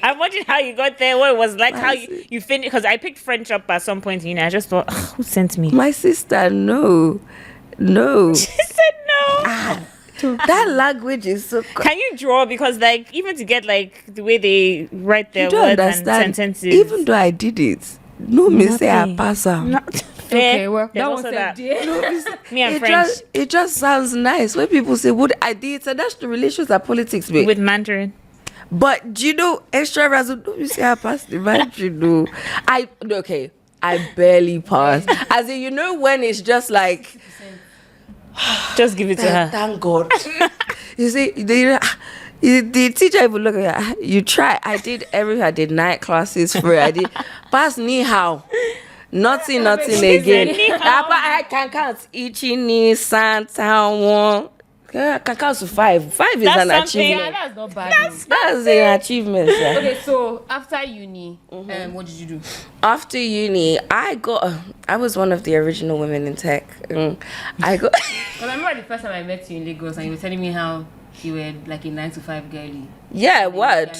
I'm wondering how you got there, what it was like, how you finished, because I picked French up at some point, I just thought, who sent me? My sister, no. She said no. That language is so... Can you draw? Because like even to get like the way they write their words and sentences. Even though I did it, me say I pass out. Okay, well, that was that. Me and French. It just sounds nice when people say, "What I did international relations and politics with Mandarin." But do you know extra razzle? Don't you say I passed the Mandarin? No, I barely passed. As in, when it's just like. Just give it to her. Thank God. You see, the teacher even look at you. Try. I did night classes for it. I did pass ni how. Nothing again. I can count. Ichi ni Santa one. I can count to 5. 5 is an achievement. Yeah, that's not bad. That's an achievement. Yeah. Okay, so after uni, what did you do? After uni, I was one of the original women in tech. I got. Well, I remember the first time I met you in Lagos, and you were telling me how you were like a 9-to-5 girlie. Yeah, word.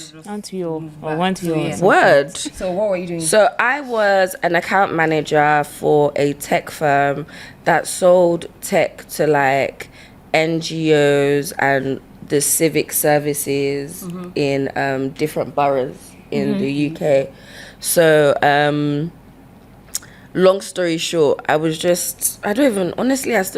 Word. So what were you doing? So I was an account manager for a tech firm that sold tech to like NGOs and the civic services in different boroughs in the UK. So long story short, I still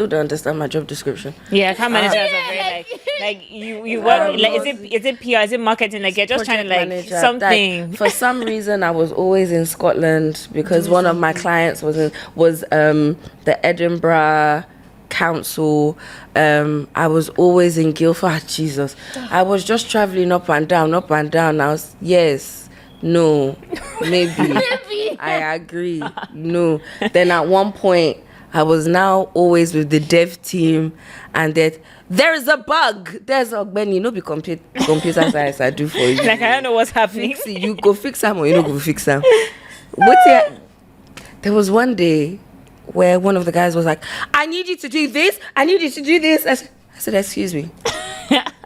don't understand my job description. Yeah, account manager is very like you work like is it PR, is it marketing, like you're just trying to like manager, something. Like, for some reason I was always in Scotland because one of my clients was the Edinburgh Council. I was always in Guildford. Jesus, I was just traveling up and down. I was no, maybe. I agree. No. Then at one point, I was now always with the dev team, and that there is a bug. There's a when be computer science I do for you. Like I don't know what's happening. Fix it. You go fix them or you don't go fix them. There was one day where one of the guys was like, I need you to do this. I need you to do this. I said, excuse me.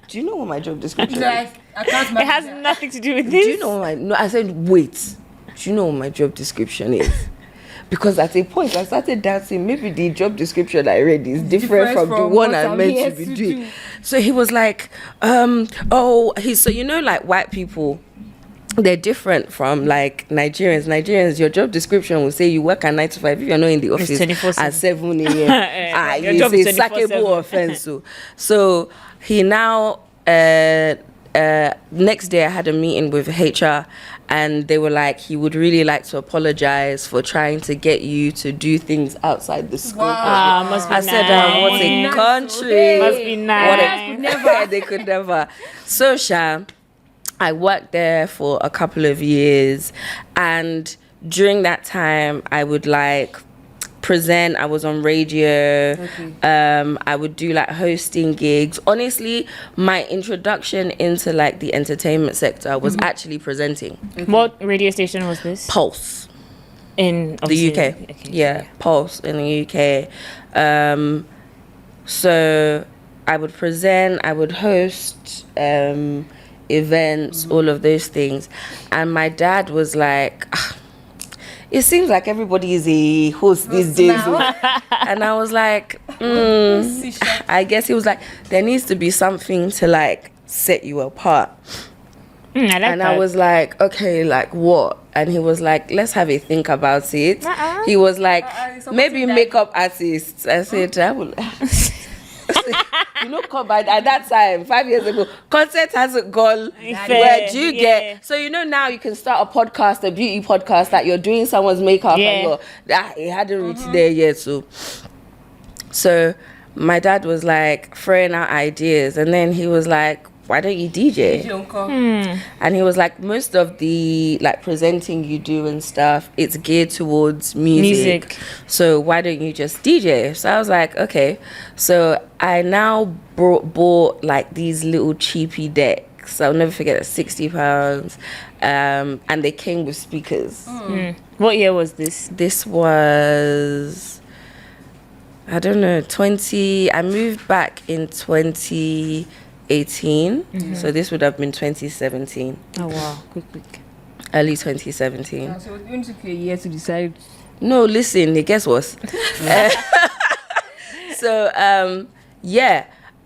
Do you know what my job description is? It has nothing to do with this. Do you know I said, wait. Do you know what my job description is? Because at a point I started dancing. Maybe the job description I read is different from the one I meant to be doing. So he was like, so like white people, they're different from like Nigerians. Your job description will say you work at 9 to 5 if you're not in the office at 7 a.m. Your It's a sackable offense. So he now next day I had a meeting with HR, and they were like, he would really like to apologize for trying to get you to do things outside the scope. Wow, must be I nice. said, what a country. Must be nice. They could never. So I worked there for a couple of years, and during that time I would like present. I was on radio. I would do like hosting gigs. Honestly, my introduction into like the entertainment sector was actually presenting. What radio station was this? Pulse. In The UK. Okay, Yeah, Pulse in the UK. So I would present, I would host events, all of those things. And my dad was like, it seems like everybody is a host these days. And I was like, I guess he was like, there needs to be something to like set you apart. I was like, okay, like what? And he was like, let's have a think about it. He was like, maybe makeup artists. I said, I will. You know, at that time, 5 years ago, content hasn't gone. Where do you get? So you know now you can start a podcast, a beauty podcast, that you're doing someone's makeup and it hadn't reached there yet. So my dad was like throwing out ideas, and then he was like, why don't you DJ? And he was like, most of the like presenting you do and stuff, it's geared towards music. So why don't you just DJ? So I was like, okay. So I now bought like these little cheapy decks. I'll never forget it, £60. And they came with speakers. What year was this? This was, I don't know, I moved back in 2018. So this would have been 2017. Oh wow, quick. Early 2017. So it took you a year to decide. No, listen, guess what? So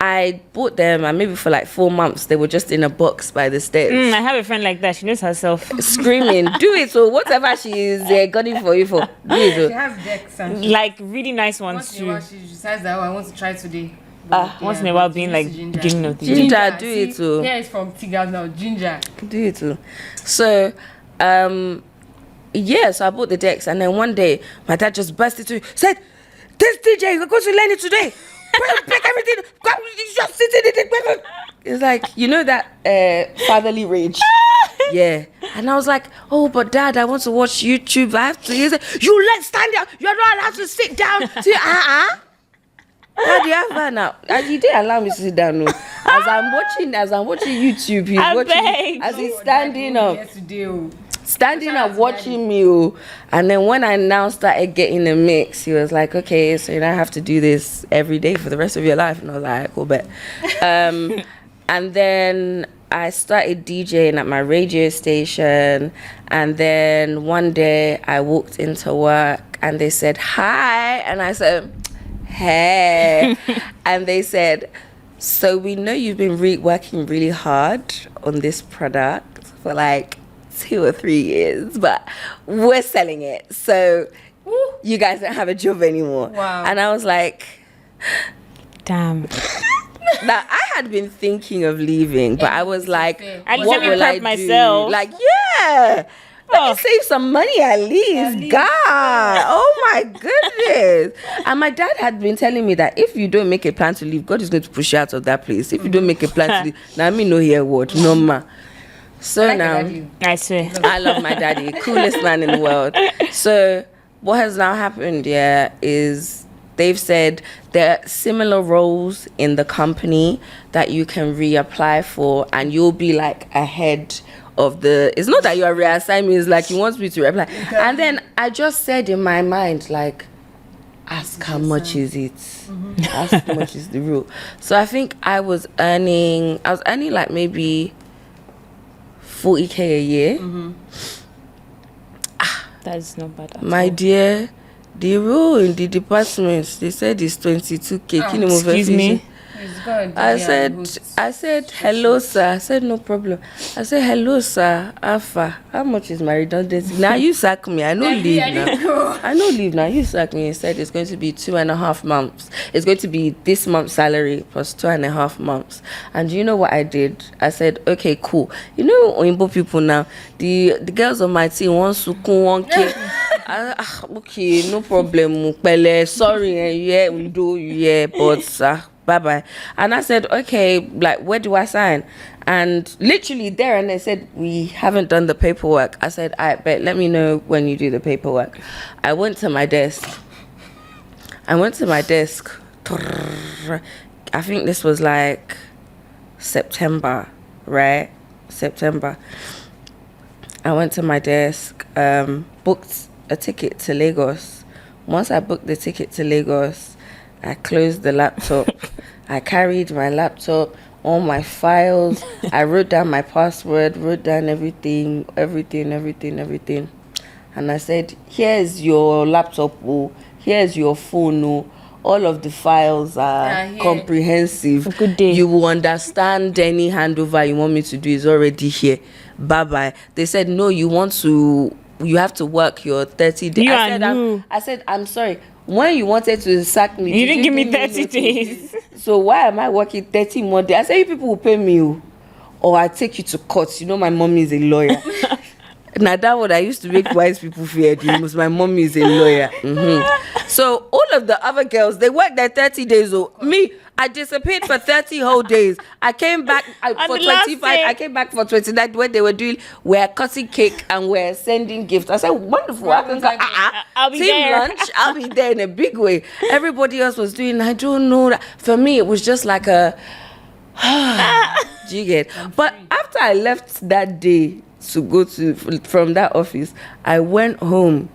I bought them, and maybe for like 4 months they were just in a box by the steps. I have a friend like that. She knows herself. Screaming, do it. So whatever she is got it for you for. Do it. She has decks and Like really nice ones once in a too. while she decides that I want to try today. Once in a while being like beginning of the year. Ginger, do it too. Yeah, it's from Tgarbs now. Ginger. Do it too. So so I bought the decks, and then one day my dad just burst into said, this DJ, we're going to learn it today. Break everything. Just sit in it. It's like, you know that fatherly rage. Yeah. And I was like, oh, but Dad, I want to watch YouTube. I have to. He said, let's stand down. You're not allowed to sit down. How do you have that now? He didn't allow me to sit down. No. As I'm watching YouTube, he's watching as he's standing up. Standing up watching me. And then when I now started getting the mix, he was like, okay, so you now have to do this every day for the rest of your life. And I was like, cool, bet. And then I started DJing at my radio station. And then one day I walked into work and they said, hi. And I said, hey. And they said, so we know you've been working really hard on this product for like 2 or 3 years, but we're selling it, so you guys don't have a job anymore. Wow. And I was like, damn. Now I had been thinking of leaving, but I was like, At least what let me will I prep myself. do? Like, let me save some money at least. God, oh my goodness. And my dad had been telling me that if you don't make a plan to leave, God is going to push you out of that place. If you don't make a plan to leave, now me no hear what, no ma. So now, I swear, I love my daddy, coolest man in the world. So what has now happened, is they've said there are similar roles in the company that you can reapply for, and you'll be like ahead of the. It's not that you are reassigned, it's like he wants me to reapply. And then I just said in my mind, like, ask how much is it? Ask how much is the rule? So I think I was earning like maybe 40K a year. that's not bad at My all. dear, the rule in the department, they said it's 22K. Excuse me. I said, hello, sir. I said, no problem. I said, hello, sir. Alpha, how much is my redundancy? Now you sack me. I don't leave now. I don't leave now. You sack me. He said it's going to be 2.5 months. It's going to be this month's salary plus 2.5 months. And you know what I did? I said, okay, cool. You know, Oyinbo people now, the girls on my team, one sukun, 1K. Okay, no problem. Pele, sorry, yeah, we do, yeah, but bye-bye. And I said, okay, like, where do I sign? And literally there, and they said, we haven't done the paperwork. I said, I bet, let me know when you do the paperwork. I went to my desk. I went to my desk. I think this was like September, right? September. I went to my desk, booked a ticket to Lagos. Once I booked the ticket to Lagos, I closed the laptop. I carried my laptop, all my files. I wrote down my password, wrote down everything. And I said, here's your laptop, here's your phone, all of the files are comprehensive. Good day. You will understand any handover you want me to do is already here. Bye-bye. They said, no, you have to work your 30 days. I said, I'm sorry. When you wanted to sack me, you didn't give me 30 days. So why am I working 30 more days? I said, you people will pay me, or I take you to court. You know, my mommy is a lawyer. Now that what I used to make wise people fear. Because my mommy is a lawyer. Mm-hmm. So all of the other girls, they worked their 30 days. Me, I disappeared for 30 whole days. I came back for 25. I came back for 29 when they were cutting cake and we're sending gifts. I said, wonderful. I can go, I'll be team there. lunch. I'll be there in a big way. Everybody else was doing, I don't know. For me, it was just like a, do you get? But after I left that day to go from that office, I went home.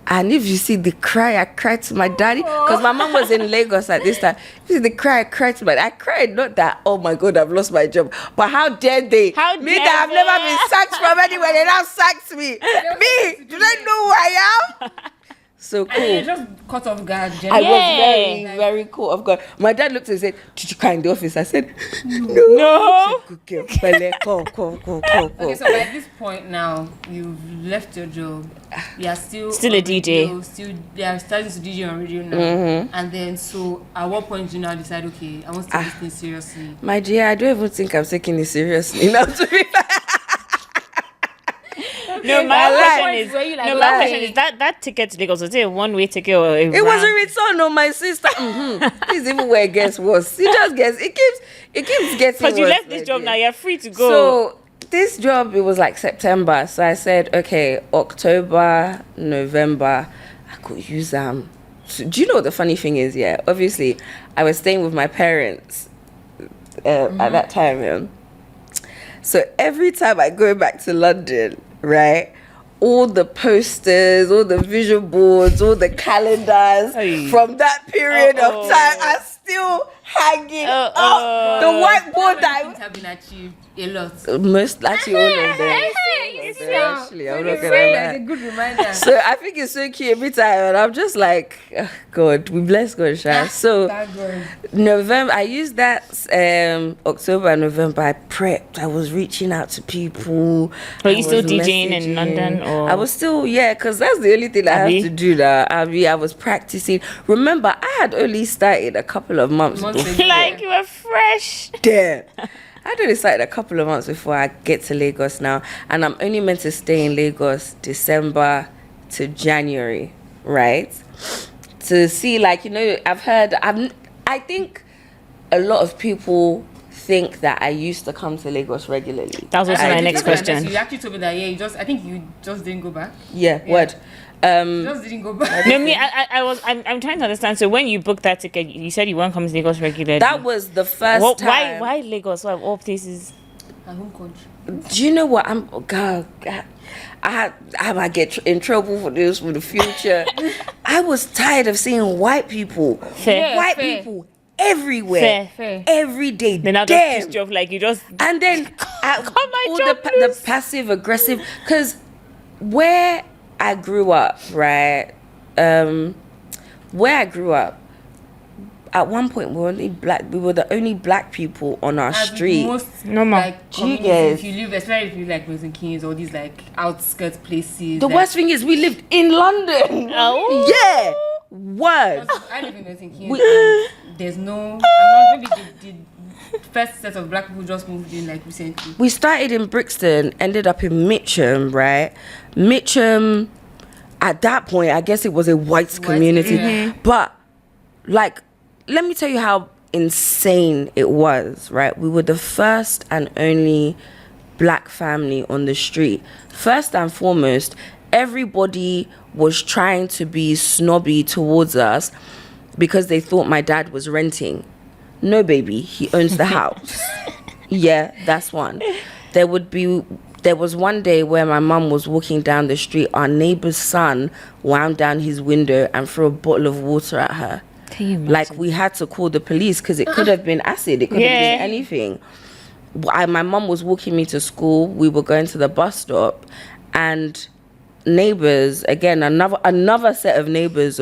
And if you see the cry, I cried to my daddy because my mom was in Lagos at this time. If you see the cry, I cried to I cried, not that, oh my God, I've lost my job, but how dare they? That I've never been sacked from anywhere, they now sacked me. Me, do they know who I am? So cool. And you just caught off guard. I was very, very caught off guard. My dad looked and said, did you cry in the office? I said, no. Good girl. Come. Okay, so at this point now, you've left your job. You are still a DJ. You are starting to DJ on radio now. Mm-hmm. And then, so at what point do you now decide, okay, I want to take this thing seriously? My dear, I don't even think I'm taking it seriously now, to be fair. No, my question is that ticket to Lagos, was it a one-way ticket or it was a return on my sister. This is even where it gets worse. It just gets, it keeps getting worse. Because you left this job now, you're free to go. So this job, it was like September. So I said, okay, October, November, I could use So do you know what the funny thing is? Yeah, obviously, I was staying with my parents at that time. Yeah? So every time I go back to London, right, all the posters, all the vision boards, all the calendars from that period of time are still hanging up. The whiteboard that have been achieved a lot. Most actually all of them. Actually, I'm not gonna lie. It's a good reminder. So I think it's so cute every time, and I'm just like, oh, God, we bless God, Sha. So November, I used that October and November. I prepped. I was reaching out to people. Were you still DJing in London? Or? I was still, because that's the only thing I have to do now. I was practicing. Remember, I had only started a couple of months before. Like you were fresh. Damn. I only started a couple of months before I get to Lagos now, and I'm only meant to stay in Lagos December to January, right? To see, like, I think a lot of people think that I used to come to Lagos regularly. That was also my next question. You actually told me that, I think you just didn't go back. Yeah. Word. Just didn't go back. No, I'm trying to understand. So when you booked that ticket, you said you weren't coming to Lagos regularly. That was the first time. Why Lagos? Why of all places? My home country. Do you know what? I might get in trouble for this for the future. I was tired of seeing white people. Fair. People everywhere. Fair. Every day. Then I just pissed you off, like you just. And then the passive aggressive, because where I grew up, right? Where I grew up, at one point we were the only black people on our street. Normal. Like, if you live, especially if you like Milton Keynes or these like outskirts places. The worst thing is we lived in London. Oh. Yeah. Word. I live in Milton Keynes. And there's no. I'm not maybe the first set of black people just moved in like recently. We started in Brixton, ended up in Mitcham, right? Mitcham, at that point, I guess it was a white community. Mm-hmm. But, like, let me tell you how insane it was, right? We were the first and only black family on the street. First and foremost, everybody was trying to be snobby towards us. because they thought my dad was renting. No, baby, he owns the house. Yeah, that's one. There was one day where my mum was walking down the street. Our neighbor's son wound down his window and threw a bottle of water at her. Like, we had to call the police because it could have been acid. It could have been anything. My mum was walking me to school. We were going to the bus stop, and neighbors, again, another set of neighbors,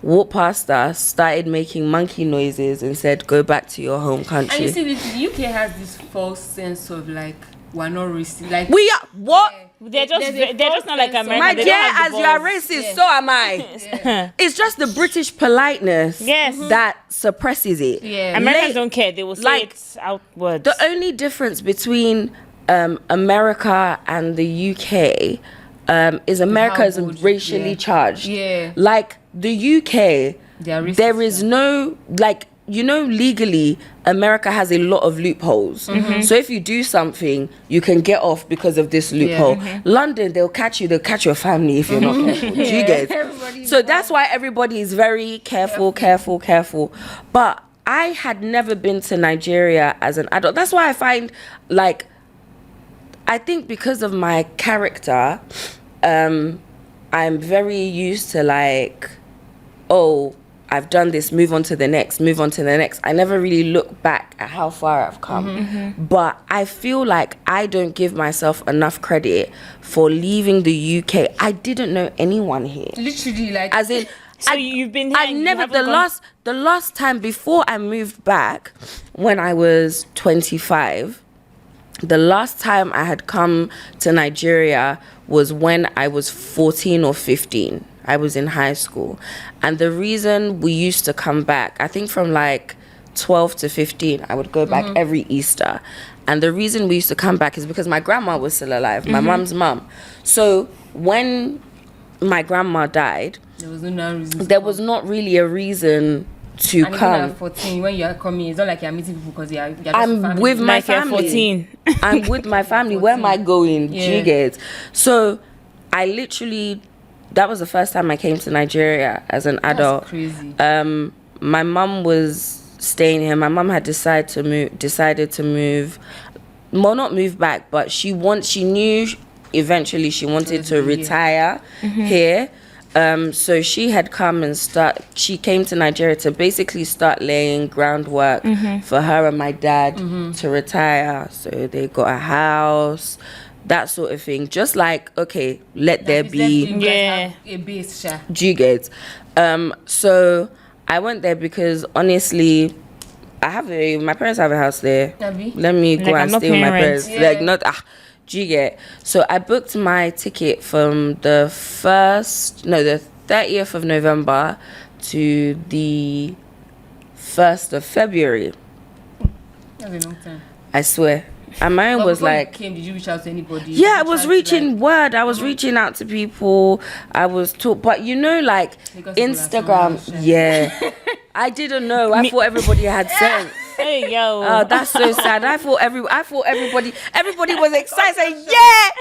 walked past us, started making monkey noises, and said, "Go back to your home country." And you see, the UK has this false sense of like, we're not racist. Like, we are what? Yeah. They're just not like America. My They dear, don't have as the you are balls. racist, so am I. It's just the British politeness that suppresses it. Yeah. Americans don't care. They will say like, it outwards. The only difference between America and the UK is America is racially charged. Yeah. Like the UK, there is no, like, you know, legally, America has a lot of loopholes. So if you do something, you can get off because of this loophole. London, they'll catch your family if you're not careful. Do you get? So that's why everybody is very careful. But I had never been to Nigeria as an adult. That's why I find, like, I think because of my character, I'm very used to, like, oh, I've done this, move on to the next. I never really look back at how far I've come. But I feel like I don't give myself enough credit for leaving the UK. I didn't know anyone here. Literally, like, as in, so you've been here. I never, the last time before I moved back, when I was 25, the last time I had come to Nigeria was when I was 14 or 15. I was in high school. And the reason we used to come back, I think from like 12 to 15, I would go back every Easter. And the reason we used to come back is because my grandma was still alive, my mum's mum. So when my grandma died, there was not really a reason to and come. Even at 14, when you are coming, it's not like you're meeting people because you're I'm with my Like you're family. 14. I'm with my family. Where am I going? Yeah. Do you get? So I literally, that was the first time I came to Nigeria as an adult. That's crazy. My mum was staying here. My mum had decided to move. Well, not move back, but she knew eventually she wanted to retire here. So she had come and she came to Nigeria to basically start laying groundwork for her and my dad to retire. So they got a house, that sort of thing. Just like, okay, let there be a base share. Do you get? So I went there because honestly, my parents have a house there. Let me go and stay with my parents. Do you get? So I booked my ticket from the 30th of November to the 1st of February. That's a long time. I swear. And mine was like, did you reach out to anybody? Yeah, I was reaching word. I was reaching out to people. I was but you know, like Instagram. Yeah, I didn't know. I thought everybody had sense. Hey yo. Oh, that's so sad. I thought everybody was excited. Saying, yeah.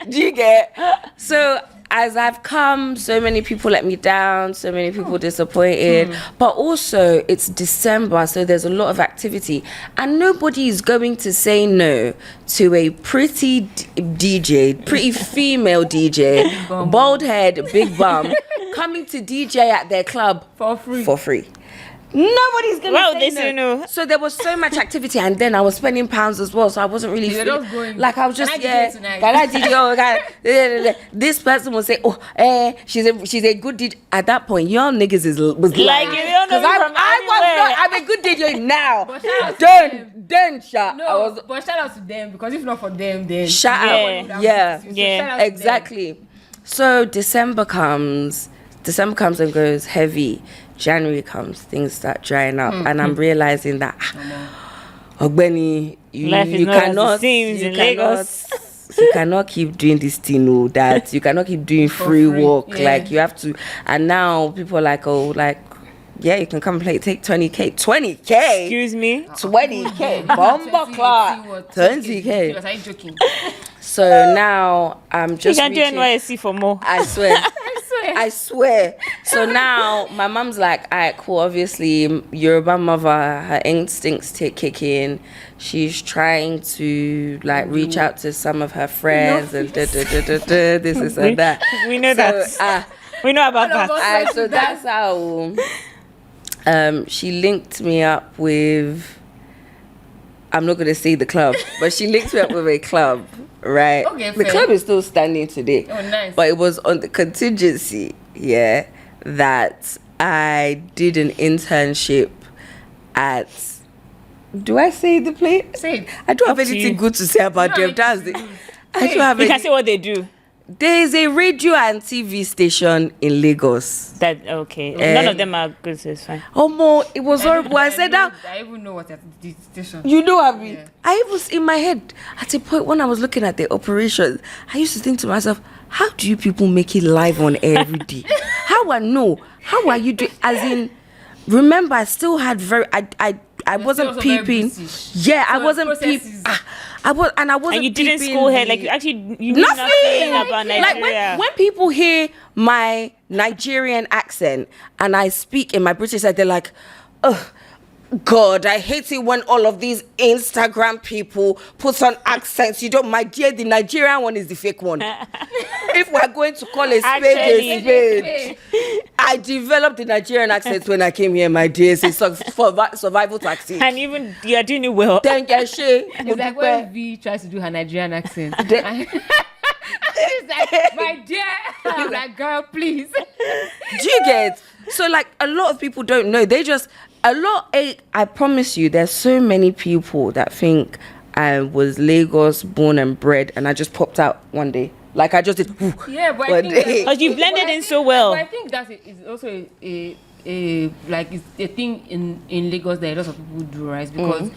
Do you get? So as I've come, so many people let me down, so many people disappointed. But also, it's December, so there's a lot of activity. And nobody is going to say no to a pretty DJ, pretty female DJ, bald head, big bum, coming to DJ at their club for free. Nobody's gonna say no. No. So there was so much activity, and then I was spending pounds as well, so I wasn't really feeling, like I was just can I DJ? This person will say, she's a good DJ. At that point, y'all niggas was like you don't know I'm a good DJ now. Then shout. But shout out to them, because if not for them, then shout out. Yeah, exactly. So December comes and goes heavy. January comes, things start drying up, and I'm realizing that Ogbeni, you cannot keep doing this thing, that you cannot keep doing free work. Like you have to. And now people are like, you can come play, take 20K. Excuse me? 20K. Bomba clock. 20K. Are you joking? So now I'm just. You can do NYSC for more. I swear. I swear. So now my mom's like, all right, cool. Obviously, Yoruba mother, her instincts kick in. She's trying to like reach out to some of her friends and this is and that. We know that. We know about that. So that's how she linked me up with. I'm not gonna say the club, but she linked me up with a club, right? Okay, the fair. club is still standing today. Oh, nice. But it was on the contingency, that I did an internship at. Do I say the place? Say it. I don't have Up to anything you. good to say about them. That's it. I don't have You can any. say what they do. There is a radio and TV station in Lagos. That okay. None of them are good, so it's fine. Oh, more, it was horrible. I said that. I even know what the station. You know what I mean? Yeah. I was in my head at a point when I was looking at the operations. I used to think to myself, how do you people make it live on air every day? How are you doing? As in, remember, I still had I wasn't also very peeping. British. Yeah, I So wasn't processes- peeping. I wasn't And you didn't peeping school her, the- like you knew nothing about Like Nigeria. when people hear my Nigerian accent and I speak in my British side, they're like, oh God, I hate it when all of these Instagram people put on accents. You don't, my dear, the Nigerian one is the fake one. If we're going to call a spade Actually, a spade, I developed the Nigerian accent when I came here, my dear. It's a survival tactic. And even you're doing it well. Thank you, Shay. It's like when V tries to do her Nigerian accent. It's like, my dear. I'm like, girl, please. Do you get? So like a lot of people don't know. They just I promise you, there's so many people that think I was Lagos born and bred, and I just popped out one day. Like I just did. Yeah, but I one think day. that- Because you blended but I in think- so well. But I think that is also like it's a thing in Lagos that a lot of people do, right? Because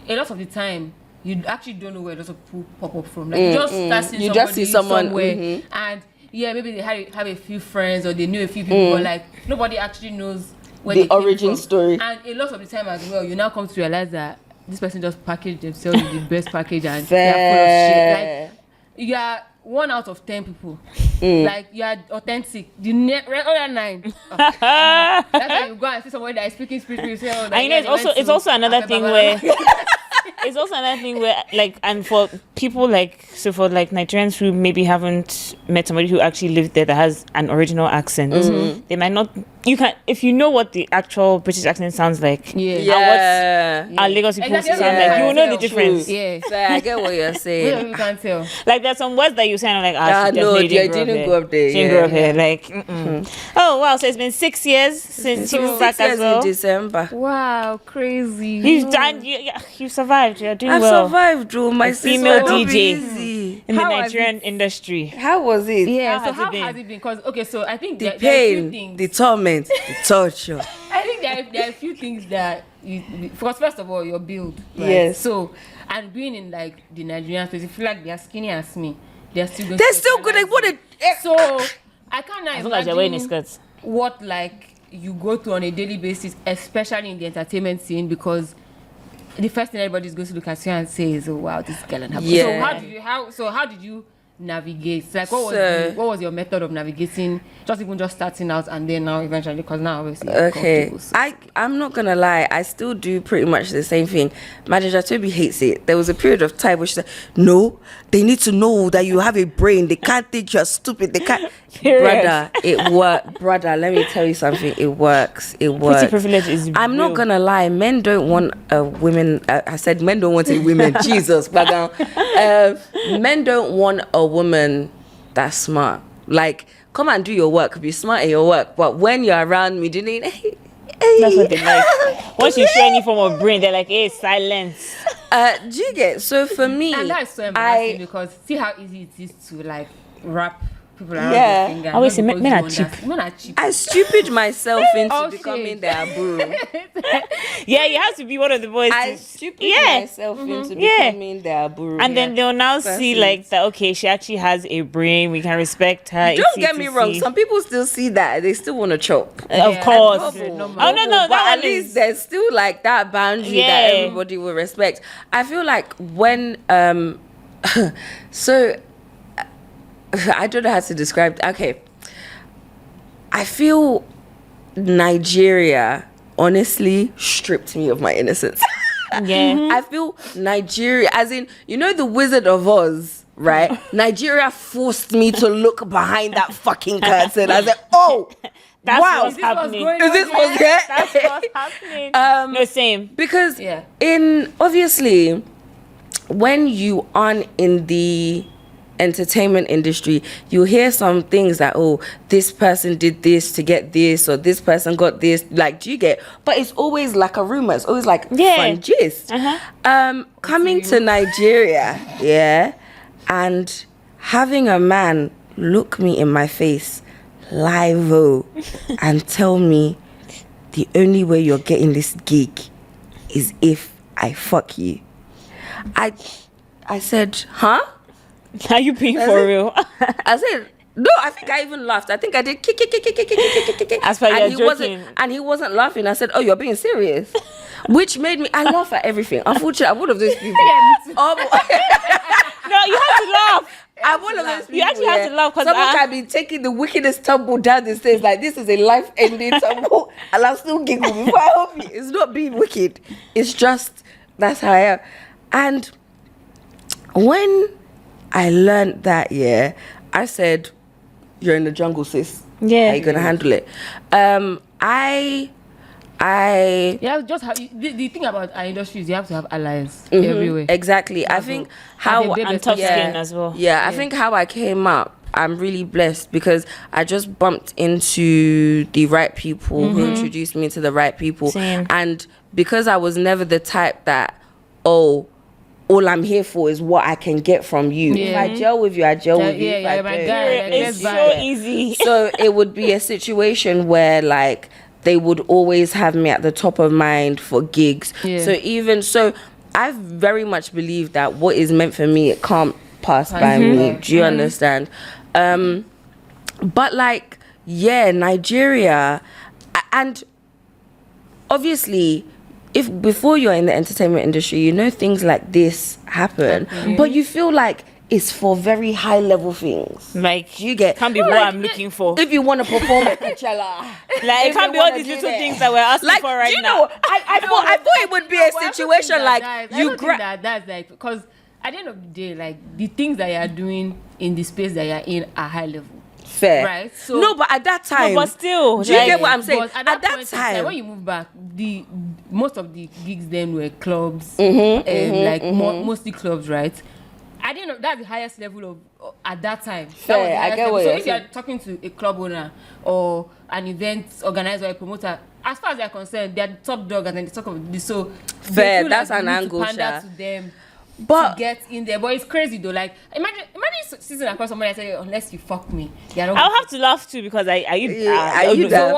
a lot of the time you actually don't know where a lot of people pop up from. Like you just start seeing You somebody just see someone, somewhere, and maybe they have a few friends or they knew a few people, but like nobody actually knows where The they came origin from. story. And a lot of the time as well, you now come to realize that this person just packaged themselves with the best package and they're full of shit. Like you are 1 out of 10 people. Like you are authentic. The other 9. That's why you go and see somebody that is speaking spiritual. You say, oh, And you know, it's also another thing where it's also another thing where like, and for people like, so for like Nigerians who maybe haven't met somebody who actually lived there that has an original accent, they might not. You can, if you know what the actual British accent sounds like, Yeah. our Lagos people Exactly. sound like, you will know the Yeah. difference. Yeah. So I get what you're saying. You can't tell. Like there's some words that you say and I'm like, she no, definitely they didn't didn't grow go up there, She didn't yeah. grow up here. Like, oh wow, so it's been 6 years since you were back 6 years as well. in December. Wow, crazy. You've done, you survived. You're doing I've well survived, though. My sister, female don't be DJ. easy. in the How was Nigerian industry. How was it? Yeah, How so has it how been? has it been? Because, okay, so I think The there are a few pain, things. the torment, the torture. I think there are a few things that because first of all your build, right? Yes. So and being in like the Nigerian space, if you feel like they are skinny as me, they're still going. They're to still good. Like, what a. So I can't As long as you're wearing the imagine skirts. what like you go through on a daily basis, especially in the entertainment scene, because the first thing everybody's going to look at you and say is, "Oh wow, this girl and her." Yeah. So how did you navigate? Like what was your method of navigating? Just starting out and then now eventually, because now obviously you're Okay, comfortable, so. I'm not gonna lie, I still do pretty much the same thing. Manager Toby hates it. There was a period of time where she said, no, they need to know that you have a brain. They can't think you're stupid. They can't. Brother, it works. Brother, let me tell you something. It works. It works. Pretty privilege is I'm not real. gonna lie, men don't want women. I said men don't want a women. Jesus, brother. Men don't want a woman that's smart. Like, come and do your work. Be smart in your work. But when you're around me, doing That's what they like. Once you show any form of brain, they're like, hey, silence. do you get? So for me, And that's so embarrassing because see how easy it is to like wrap people around Yeah. the finger. I always not say because men you are cheap. understand. Men are cheap. I stupid myself into Oh, becoming shit. their boo. Yeah, you have to be one of the boys. I stupid Yeah. myself into Yeah. becoming their boo. And then they'll now see Perfect. like that. Okay, she actually has a brain. We can respect her. Don't It's get easy me to wrong. see. Some people still see that. They still want to chop. Of Yeah, course. that's Oh normal. no, no, But that at one least is. there's still like that boundary Yeah. that everybody will respect. I feel like when so I don't know how to describe. Okay, I feel Nigeria honestly stripped me of my innocence. Yeah. I feel Nigeria, as in, you know, the Wizard of Oz, right? Nigeria forced me to look behind that fucking curtain. I said, oh, That's wow. what's happening. Is this what's here? That's what's happening. No, same. Because obviously, when you aren't in the entertainment industry, you hear some things that, oh, this person did this to get this, or this person got this. Like, do you get? But it's always like a rumor. It's always like fun gist. Coming to Nigeria, and having a man look me in my face live and tell me the only way you're getting this gig is if I fuck you. I said, huh? Are you being for real? I said, no, I think I even laughed. I think I did kick. As per you're joking. He wasn't laughing. I said, oh, you're being serious? Which made me, I laugh at everything. Unfortunately, I'm one of those people. No, you have to laugh. I'm one of those people. You actually have to laugh because someone can be taking the wickedest tumble down the stairs like this is a life-ending tumble, and I'll still giggle before I help you. It's not being wicked. It's just that's how I am. And when I learned that, I said, "You're in the jungle, sis. Yeah, how you gonna handle it?" Just the thing about our industry is you have to have allies everywhere. Exactly. I think how and tough skin as well. I think how I came up, I'm really blessed because I just bumped into the right people who introduced me to the right people. Same. And because I was never the type that, all I'm here for is what I can get from you. If I gel with you, I gel with you. If I my don't, guy. It's so easy. So it would be a situation where like they would always have me at the top of mind for gigs. So I very much believe that what is meant for me, it can't pass by me. Do you understand? But like, Nigeria, and obviously, if before you're in the entertainment industry, you know things like this happen, but you feel like it's for very high level things. Like, you get can't be what I'm looking for. If you want to perform at Coachella, like, it can't be all these little things that we're asking for right do you now. know, I thought it would be a situation like you grab. That's like, because at the end of the day, like the things that you are doing in the space that you're in are high level. Fair. Right? So no, but at that time, but still, do you get what I'm saying? At that point, time, like, when you move back, most of the gigs then were clubs, mostly clubs, right? I didn't know that's the highest level of at that time. Fair, that I get what so you're if you're talking to a club owner or an event organizer or a promoter, as far as they're concerned, they're the top dog and then the top of this. So fair, that's like an angle, to pander to them. But to get in there, but it's crazy though. Like imagine sitting across somebody and say, unless you fuck me, I'll have to laugh too because you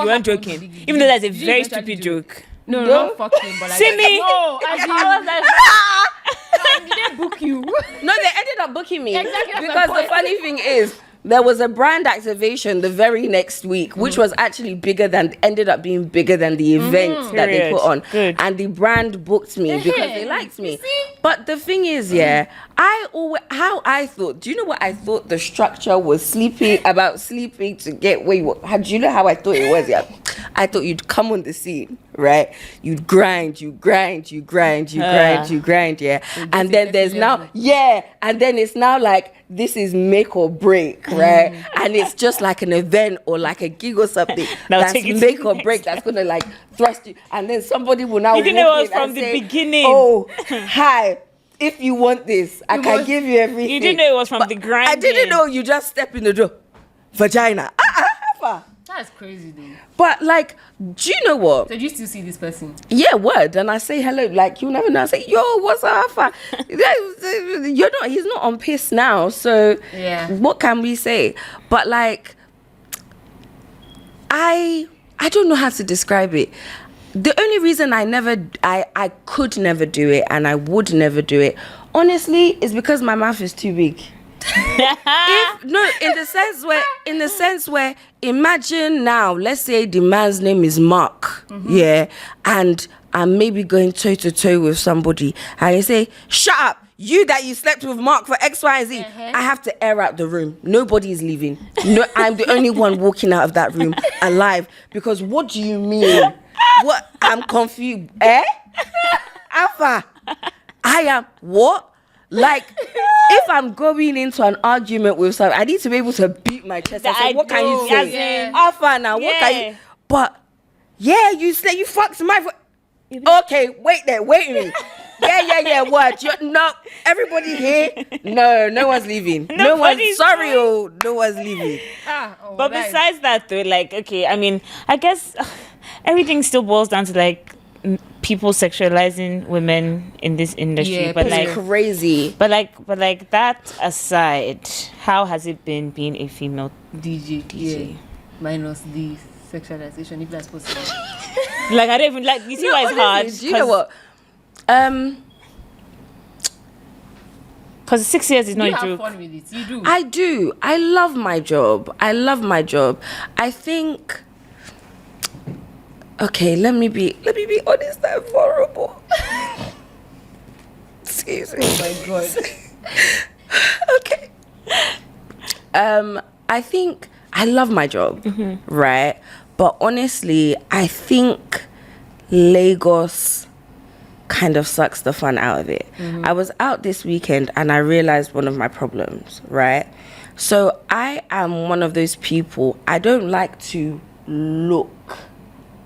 weren't joking. Even though that's a very stupid joke. No, not fucking, but like Simi. No, I was like, did they book you? No, they ended up booking me. Exactly, because the funny thing is, there was a brand activation the very next week, which was actually ended up being bigger than the event that they put on. Good. And the brand booked me because they liked me. But the thing is, do you know what I thought the structure was sleeping to get where you were? Do you know how I thought it was? Yeah. I thought you'd come on the scene, right? You'd grind, yeah. And then there's now, and then it's now like, this is make or break, right? And it's just like an event or like a gig or something that's make or break, that's gonna like thrust you. And then somebody will now You didn't know it was from the beginning. Oh, hi. If you want this, I can give you everything. You didn't know it was from the grind. I didn't know you just step in the door. Vagina. That's crazy, dude. But like, do you know what? So do you still see this person? Yeah, word. And I say hello. Like, you never know. I say, yo, what's up? He's not on piss now. So what can we say? But like, I don't know how to describe it. The only reason I could never do it and I would never do it, honestly, is because my mouth is too big. In the sense where imagine now, let's say the man's name is Mark, and I'm maybe going toe to toe with somebody, and you say, shut up, you slept with Mark for X, Y, and Z. I have to air out the room. Nobody is leaving. No, I'm the only one walking out of that room alive. Because what do you mean? What? I'm confused. Alpha, I am what? Like, if I'm going into an argument with someone, I need to be able to beat my chest and say, what can you say? Alpha now, what can you? But, yeah, you fucked my... Okay, wait a minute. Yeah, what? No, everybody here? No one's leaving. No one's leaving. But besides that, though, like, okay, I mean, I guess everything still boils down to, like, people sexualizing women in this industry. But like, crazy. But like that aside, how has it been being a female DJ? Yeah. Minus the sexualization, if that's possible. Like, I don't even like. You see why it's hard? Do you know what? Because 6 years is not a joke. You have fun with it. You do. I do. I love my job. I think. Okay, let me be honest and vulnerable. Excuse me. Oh my God. Okay. I think I love my job, right? But honestly, I think Lagos kind of sucks the fun out of it. I was out this weekend and I realized one of my problems, right? So I am one of those people, I don't like to look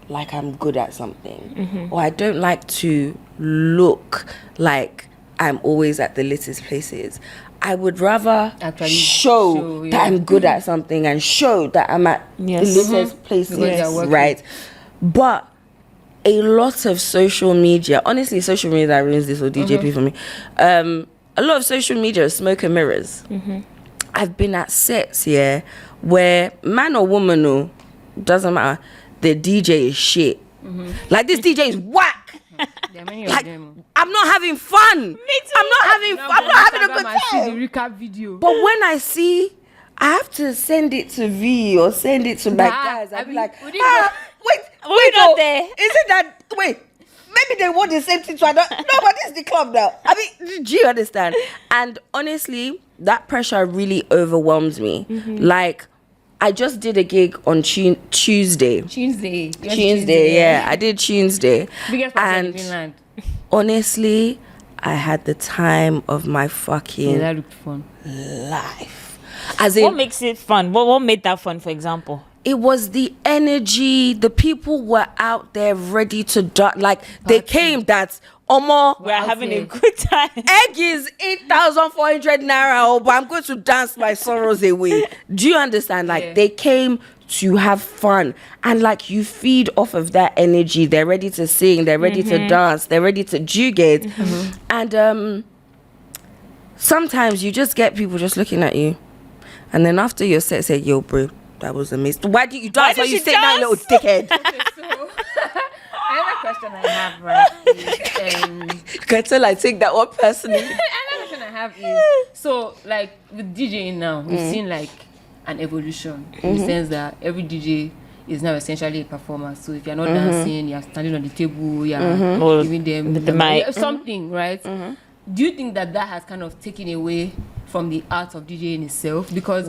like I'm good at something, or I don't like to look like I'm always at the latest places. I would rather actually show that I'm good at something and show that I'm at the latest places, right? But a lot of social media, honestly, social media that ruins this whole DJP for me. A lot of social media is smoke and mirrors. I've been at sets, where man or woman, doesn't matter, the DJ is shit. Like, this DJ is whack. Like, I'm not having fun. I'm not having a good time. See the recap video. But when I see, I have to send it to V or send it to my guys. I'll be like, wait, not there. Is it that? Wait, maybe they want the same thing. So I don't. No, but this is the club now. I mean, do you understand? And honestly, that pressure really overwhelms me. Like, I just did a gig on Tuesday. Tuesday, yeah. I did Tuesday. Biggest party in Finland. Honestly, I had the time of my fucking that looked fun. Life. As in, what makes it fun? What made that fun, for example? It was the energy. The people were out there ready to die. Like, they came that, we're having a good time. Egg is 8,400 naira, but I'm going to dance my sorrows away. Do you understand? Like, they came to have fun. And, like, you feed off of that energy. They're ready to sing. They're ready to dance. They're ready to jugate. And sometimes you just get people just looking at you. And then after your set, say, yo, bro, that was amazing. Why didn't you dance while you sit down, little dickhead? Another question I have, right, is... You can tell I take that one personally. Another question I have is, so, like, with DJing now, we've seen, like, an evolution in the sense that every DJ is now essentially a performer. So if you're not dancing, you're standing on the table, you're giving them the mic. Something, right? Do you think that has kind of taken away from the art of DJing itself? Because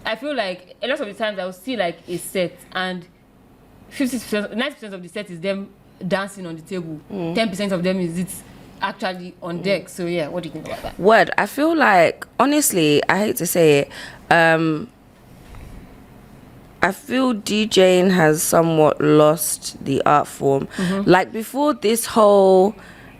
I feel like a lot of the times I will see like a set and 90% of the set is them dancing on the table. 10% of them is it actually on deck. So yeah, what do you think about that? I feel like, honestly, I hate to say it, I feel DJing has somewhat lost the art form. Like, before this whole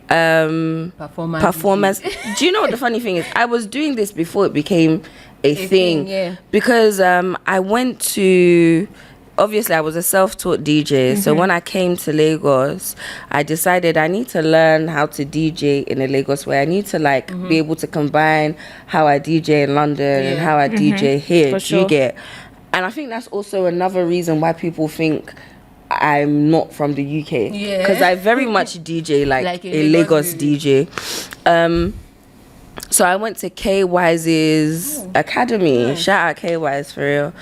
performance. Do you know what the funny thing is? I was doing this before it became a thing. Because I went to, obviously I was a self-taught DJ, so when I came to Lagos, I decided I need to learn how to DJ in a Lagos way. I need to like be able to combine how I DJ in London and how I DJ here. For sure. You get? And I think that's also another reason why people think I'm not from the UK, because I very much DJ like a Lagos DJ. So I went to K-Wise's Academy. Shout out K-Wise for real.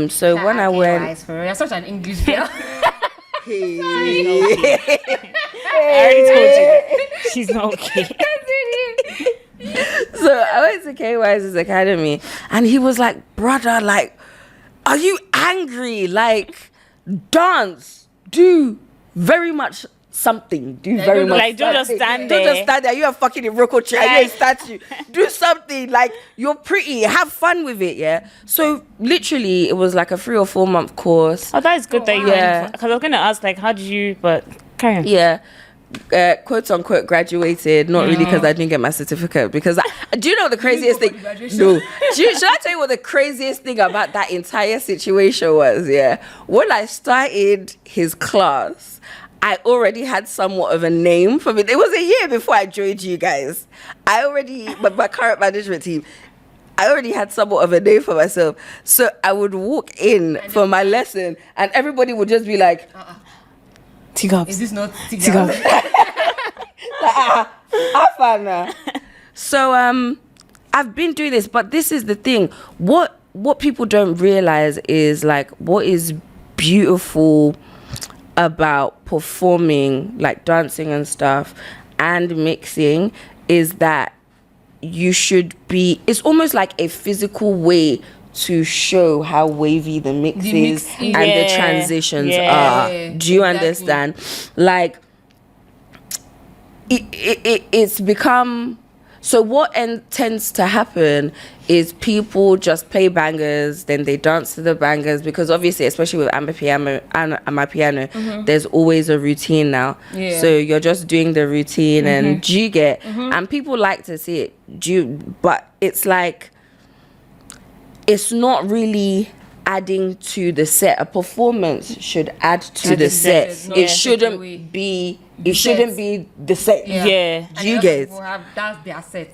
So shout when I went, you're such an English girl. I already told you that. She's not okay. I went to KY's academy, and he was like, brother, like, are you angry? Like, dance, do very much something. Do very much like, don't just stand there. Don't just stand there. You're a fucking Iroko chair. You're a statue. Do something. Like, you're pretty. Have fun with it, yeah? So, literally, it was like a 3 or 4 month course. Oh, that is good that you went. Because I was going to ask, like, how did you, but carry on. Yeah. Quote unquote graduated, not really because I didn't get my certificate. Because do you know the craziest thing? No. Should I tell you what the craziest thing about that entire situation was? Yeah, when I started his class, I already had somewhat of a name for me. It was a year before I joined you guys. My current management team, I already had somewhat of a name for myself. So I would walk in for my lesson, and everybody would just be like. Tgarbs. Is this not Tgarbs? So I've been doing this, but this is the thing. What people don't realize is like what is beautiful about performing, like dancing and stuff, and mixing, is that you should be. It's almost like a physical way to show how wavy the mix is and the transitions are. Do you understand? Like, it's become... So what tends to happen is people just play bangers, then they dance to the bangers, because obviously, especially with Amapiano, there's always a routine now. So you're just doing the routine, and do you get... And people like to see it. But it's like... It's not really adding to the set. A performance should add to the set. It shouldn't be. It shouldn't be the set. Yeah. Do you get? That's their set.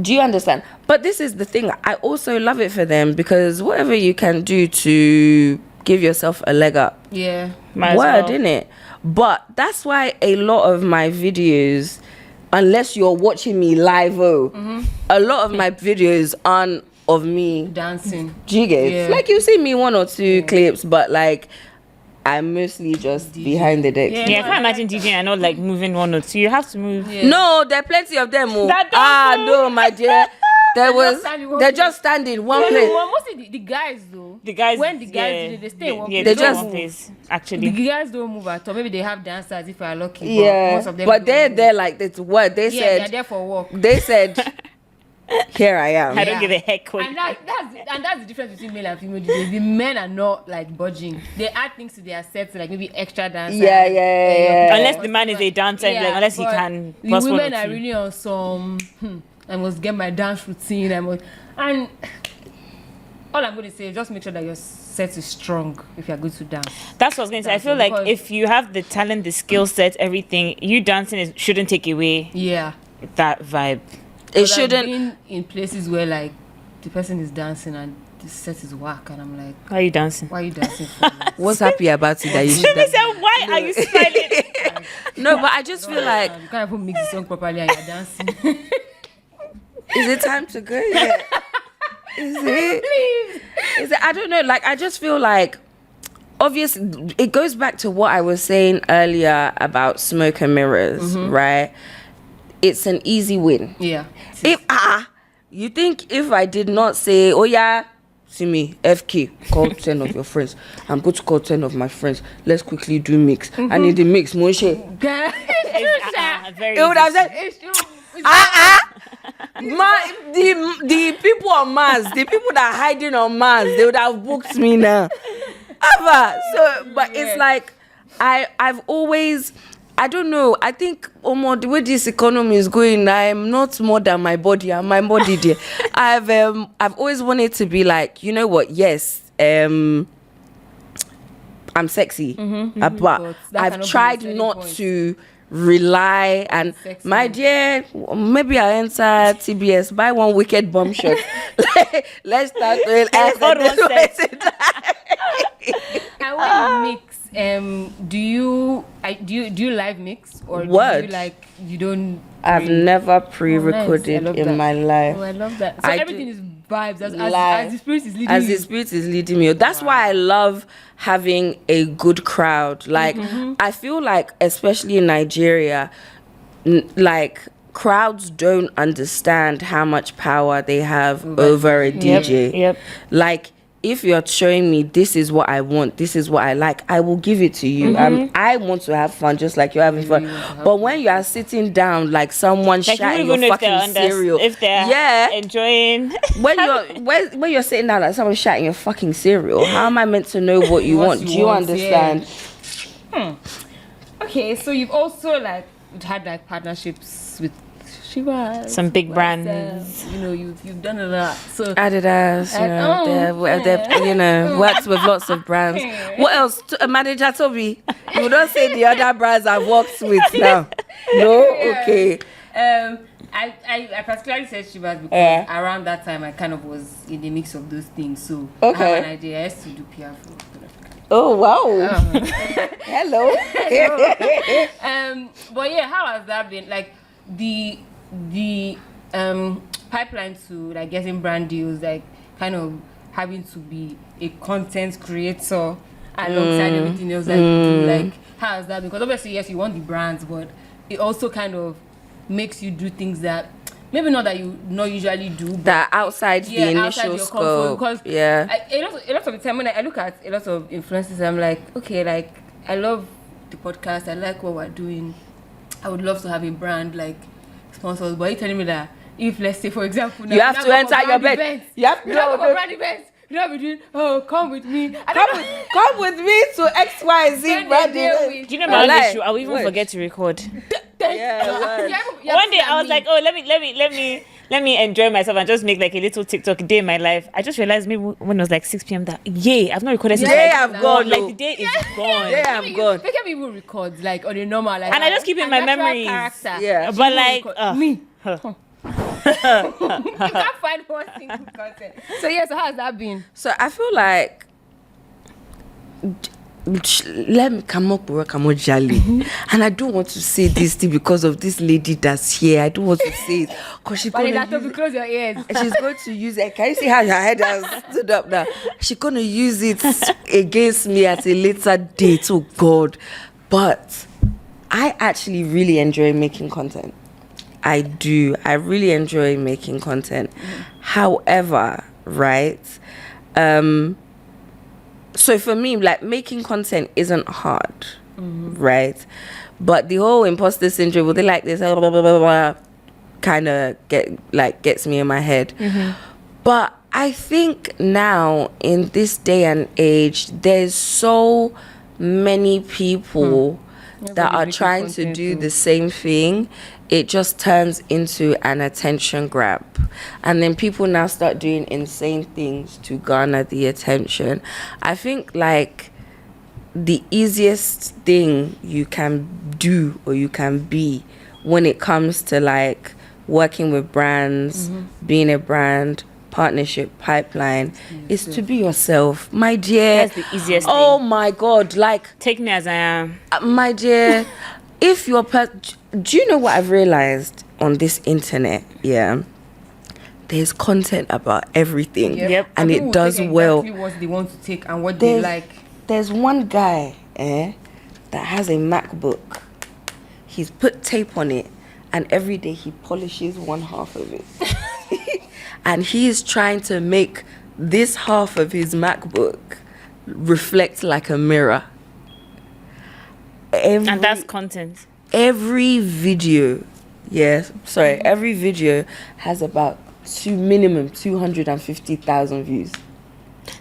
Do you understand? But this is the thing. I also love it for them, because whatever you can do to give yourself a leg up. Yeah. Word, innit? But that's why a lot of my videos, unless you're watching me live, a lot of my videos aren't of me dancing. Jiggers. Like, you see me 1 or 2 clips, but like I'm mostly just behind the decks. Yeah, I can't imagine DJing and not like moving 1 or 2. You have to move. No, there are plenty of them. No, my dear. They're just standing one place. Well, mostly the guys though. The guys, when the guys they stay in one place. They just move. Actually, the guys don't move at all. Maybe they have dancers if you are lucky. Yeah, but most of them but they're like, that's what they said. They're there for work. They said, here I am. I don't give a heck what. And that's the difference between male and female DJs. The men are not like budging. They add things to their sets, like maybe extra dancers. Yeah. Unless the man is a dancer, like, unless he can. The women are really on some. I must get my dance routine. And all I'm going to say is just make sure that your set is strong if you're good to dance. That's what I was going to say. I feel like if you have the talent, the skill set, everything, you dancing shouldn't take away that vibe. It shouldn't. I've been in places where like the person is dancing and the set is whack, and I'm like, why are you dancing? Why are you dancing for? What's happy about it that you should dance? Why are you smiling? No, but I just feel like you can't even mix the song properly and you're dancing. Is it time to go yet? Is it? Please. Is it? I don't know. Like, I just feel like, obviously, it goes back to what I was saying earlier about smoke and mirrors, right? It's an easy win. Yeah. If you think if I did not say, oh yeah, Simi, FK, call 10 of your friends, I'm going to call 10 of my friends, let's quickly do mix. And in the mix, Moshe, it would have said, the people on Mars, the people that are hiding on Mars, they would have booked me now. But it's like, I've always, I don't know, I think the way this economy is going, I'm not more than my body. I'm my body dear. I've always wanted to be like, you know what, yes, I'm sexy, but I've tried not to rely, and sexy. My dear, maybe I enter TBS, buy one wicked bomb shot. Let's start with and when you mix, do you live mix or do you don't? I've never pre-recorded in my life. Oh, I love that. So everything is vibes as the spirit is leading you. As the spirit is leading me. That's why I love having a good crowd. Like, I feel like, especially in Nigeria, like, crowds don't understand how much power they have over a DJ. Yep. Like, if you're showing me this is what I want, this is what I like, I will give it to you. I want to have fun just like you're having fun. But when you are sitting down like someone Like, shouting you your fucking cereal, if they're enjoying. when you're sitting down like someone shouting your fucking cereal, how am I meant to know what you want? Do you understand? Okay, so you've also like had like partnerships with some big brands. You know, you've done a lot. So Adidas, worked with lots of brands. What else? Manager Toby, you don't say the other brands I've worked with now. No? Okay. I particularly said Shivas because around that time I kind of was in the mix of those things. So I have an idea. I used to do PR for Oh wow! Hello. But yeah, how has that been? Like the pipeline to like getting brand deals, like kind of having to be a content creator alongside everything else that you do. Like how has that been? Because obviously yes, you want the brands, but it also kind of makes you do things that maybe not that you not usually do, but that outside the initial scope. Because a lot of the time when I look at a lot of influencers, I'm like, okay, like I love the podcast, I like what we're doing, I would love to have a brand like sponsors, but you're telling me that if, let's say for example, now, you have to enter your bed. You have to go for brand events. You know what doing? Oh, come with me. Come with me to XYZ brand event. Do you know my own issue? I will even forget to record. One day I was like, oh, let me enjoy myself and just make like a little TikTok day in my life. I just realized maybe when it was like 6 p.m. that I've not recorded since I've gone. Like the day is gone. I've gone. Feyikemi even records like on a normal like, and I just keep it in my memories. Character. But like me. You can't find one single content. So so how's that been? So I feel like let me come up with a jolly, and I don't want to say this thing because of this lady that's here. I don't want to say it because she's going to close your ears. She's going to use it. Can you see how her head has stood up now? She's going to use it against me at a later date. Oh God! But I actually really enjoy making content. I do. I really enjoy making content. However, right? So for me, like making content isn't hard, right? But the whole imposter syndrome, well, they like this, blah, blah, blah, blah, kind of gets me in my head. But I think now in this day and age, there's so many people that are trying to do the same thing. It just turns into an attention grab. And then people now start doing insane things to garner the attention. I think like the easiest thing you can do or you can be when it comes to like working with brands, being a brand, partnership pipeline is to be yourself, my dear. That's the easiest thing. Oh my God, like take me as I am, my dear. If you're do you know what I've realized on this internet? There's content about everything, and it does well. Exactly what they want to take and what they like. There's one guy that has a MacBook. He's put tape on it, and every day he polishes one half of it. And he is trying to make this half of his MacBook reflect like a mirror. And that's content. Every video, every video has about minimum 250,000 views.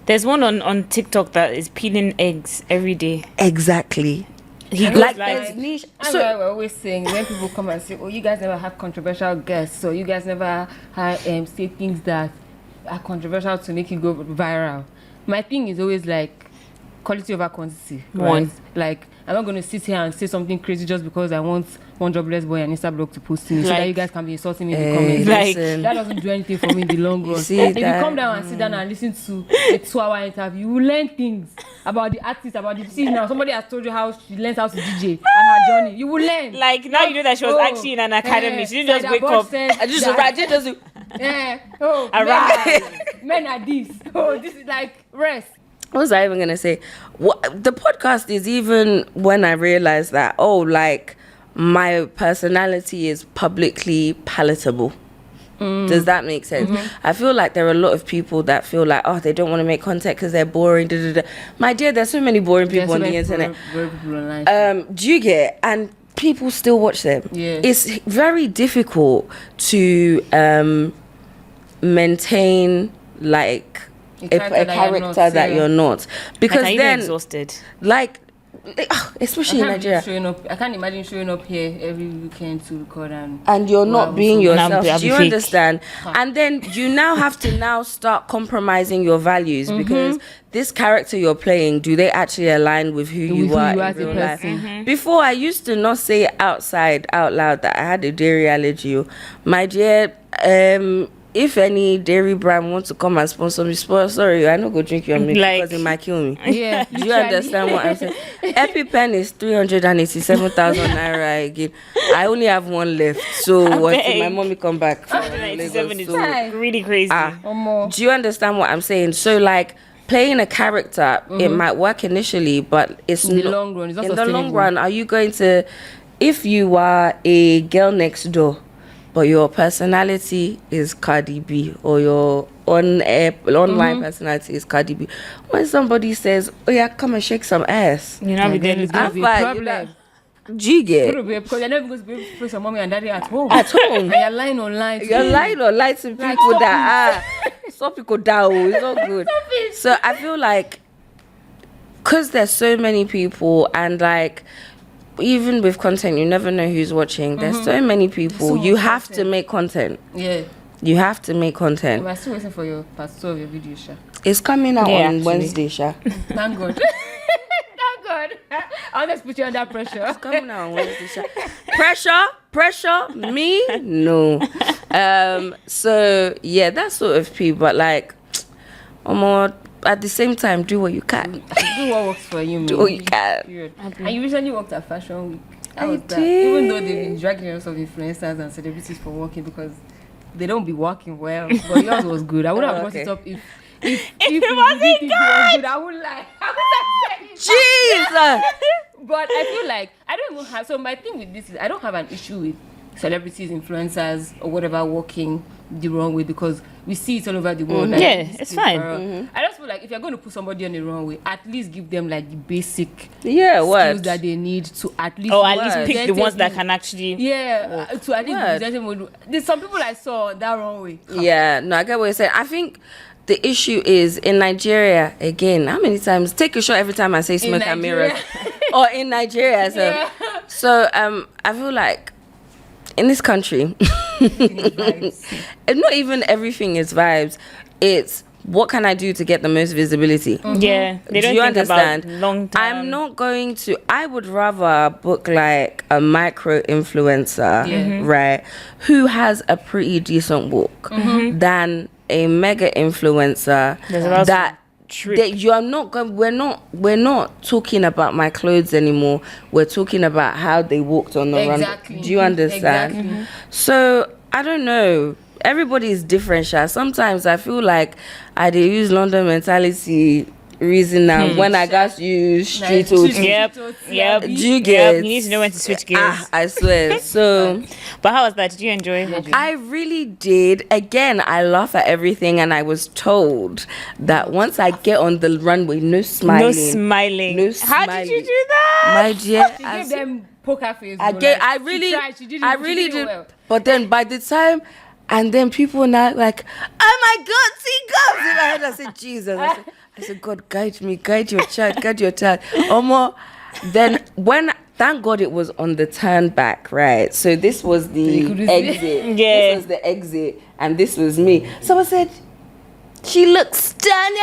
There's one on TikTok that is peeling eggs every day. Exactly. He like there's niche. So we're always saying when people come and say, "Oh, you guys never have controversial guests, so you guys never say things that are controversial to make you go viral." My thing is always like quality over quantity. Right? Like I'm not going to sit here and say something crazy just because I want one jobless boy and Insta blog to post me so that you guys can be insulting me in the comments. Like that doesn't do anything for me in the long run. If you come down and sit down and listen to a 2-hour interview, you will learn things about the artist, about the see now. Somebody has told you how she learns how to DJ and her journey. You will learn. Like now you know that she was actually in an academy. She didn't just wake up. I just men are this. Oh, this is like rest. What was I even gonna say? The podcast is even when I realized that my personality is publicly palatable. Does that make sense? I feel like there are a lot of people that feel like, oh, they don't want to make content because they're boring. My dear, there's so many boring people on the internet. Boring people online. Do you get? And people still watch them. Yeah. It's very difficult to maintain like a character that you're not, because like, then exhausted. Like, especially in Nigeria, I can't imagine showing up here every weekend to record and you're not being yourself. I'll Do you be fake. understand? And then you now have to now start compromising your values, because this character you're playing, do they actually align with who you are in real life? Before, I used to not say out loud that I had a dairy allergy. My dear, if any dairy brand wants to come and sponsor me, sorry, I not go drink your milk, Like, because it might kill me. Yeah. Do you understand what I'm saying? EpiPen is 387,000 naira again. I only have one left, so until my mommy come back from 97 is Lagos, really crazy. do you understand what I'm saying? So like, playing a character, it might work initially, but it's In the not, long run, it's not in the long sustainable. run, are you going to, if you are a girl next door, but your personality is Cardi B, or your online personality is Cardi B, when somebody says, oh yeah, come and shake some ass, You know, then it's gonna be a Alpha, problem. do you get? Because you're never going to be able to place your mommy and daddy at home. At home. And you're lying online. You're lying or lying to people that are some people down. It's not good. So I feel like, because there's so many people, and like, even with content, you never know who's watching. There's so many people. So You much have to content. make content. Yeah. You have to make content. We're still waiting for your part 2 of your video, Sha. It's coming out Yeah, on actually. Wednesday, Sha. Thank God. Thank God. I'll just put you under pressure. It's coming out on Wednesday, Sha. Pressure, me? No. So yeah, that sort of people. But like, at the same time, do what you can. Do what works for you, man. Do what you can. Period. And you recently worked at Fashion Week. How I was that? did. Even though they've been dragging lots of influencers and celebrities for working, because they don't be working well. But yours was good. I would have brought okay. it up if it wasn't good. I would like. Jesus. But I feel like I don't even have. So my thing with this is I don't have an issue with celebrities, influencers, or whatever working the wrong way, because we see it all over the world. Like, Yeah, this it's thing, fine. I just feel like if you're going to put somebody on the wrong way, at least give them like the basic Yeah, skills what? that they need to at least. Or at least Word. pick the ones that can actually. Yeah, to at least Word. present them. There's some people I saw that wrong way. Yeah, no, I get what you're saying. I think the issue is in Nigeria, again, how many times? Take a shot every time I say smoke and mirrors. Or in Nigeria. So, Yeah. so I feel like in this country, and not even everything is vibes. It's what can I do to get the most visibility? Yeah, they don't Do you think understand? about long term. I'm not going to. I would rather book like a micro influencer, Yeah. right, who has a pretty decent walk, than a mega influencer There's about that. trip. That you are not going. We're not talking about my clothes anymore. We're talking about how they walked on the Exactly. run. Do you understand? Exactly. So I don't know. Everybody is different, Sha. Sometimes I feel like I dey use London mentality reason now when I got use street Like, old. Yep. Yeah. Do you get? You need to know when to switch gears. I swear. So But how was that? Did you enjoy? I really did. Again, I laugh at everything, and I was told that once I get on the runway, no smiling. No smiling. No How did you smiling. do that? My dear, She I gave them poker face. I bro, get. like, I she really, tried, she did it- I she really did it did. well. But then by the time, and then people now like, oh my God, Tgarbs in my head. I said, Jesus. I said, God, guide me, guide your child, guide your child. Omo. Then when, thank God it was on the turn back, right? So this was the couldn't see. exit. Yeah. This was the exit, and this was me. So I said, she looks stunning.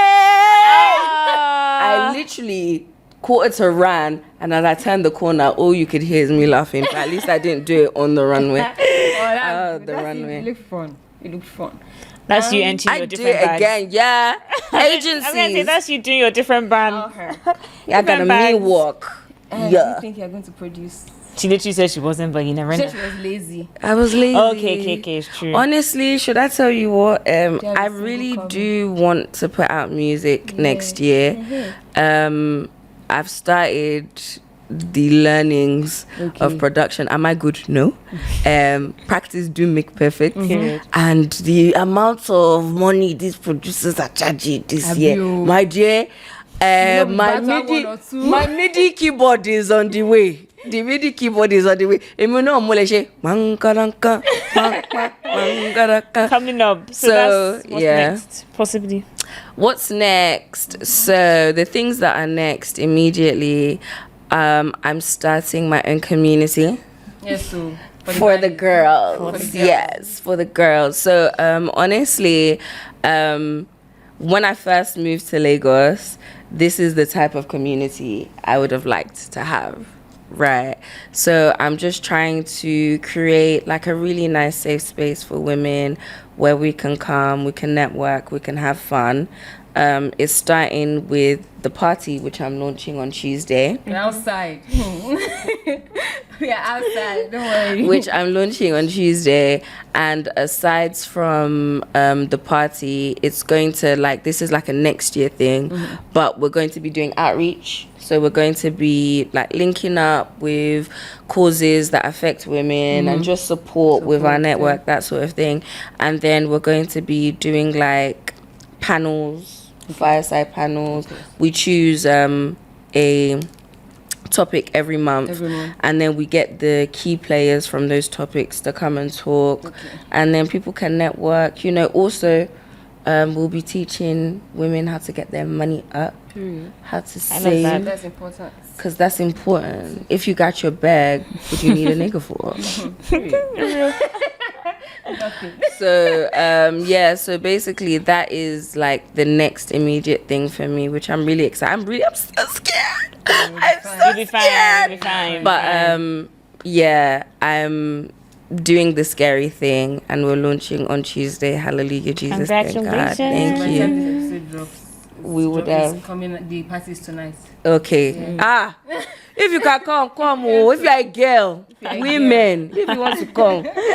I literally quarter to ran, and as I turned the corner, all you could hear is me laughing. But at least I didn't do it on the runway. Oh, the runway. It looked fun. It looked fun. That's you entering I your do different it bags. again, yeah. I'm gonna say Agencies. that's you doing your different brand. I got a different mean bags. walk. Do Yeah. you think you're going to produce? She literally said she wasn't, but you never She know. said she was lazy. I was lazy. Okay, it's true. Honestly, should I tell you what? a I single really cover. do want to put out music next year. I've started the learnings of production. Am I good? No. Practice do make perfect. And the amount of money these producers are charging this year, my dear, my MIDI keyboard is on the way. The MIDI keyboard is on the way. Coming up. So that's what's next, possibly. What's next? So the things that are next immediately, I'm starting my own community. Yes, so for the girls. Yes, for the girls. So honestly, when I first moved to Lagos, this is the type of community I would have liked to have. Right. So I'm just trying to create like a really nice safe space for women where we can come, we can network, we can have fun. It's starting with the party, which I'm launching on Tuesday. We're outside. We are outside, don't worry. Which I'm launching on Tuesday. And aside from the party, it's going to this is like a next year thing, but we're going to be doing outreach. So we're going to be linking up with causes that affect women and just support with our network, that sort of thing. And then we're going to be doing panels, fireside panels. We choose a topic every month, and then we get the key players from those topics to come and talk, and then people can network. Also, we'll be teaching women how to get their money up, how to save. That's important. Because that's important. If you got your bag, what do you need a nigga for? So so basically that is the next immediate thing for me, which I'm really excited. I'm so scared. I'm so scared. You'll be fine. But I'm doing the scary thing, and we're launching on Tuesday. Hallelujah, Jesus. Congratulations. Thank By the you. time this episode drops, We would have coming. The party is tonight. Okay. If you can come. Oh, if you're a girl, women, if you want to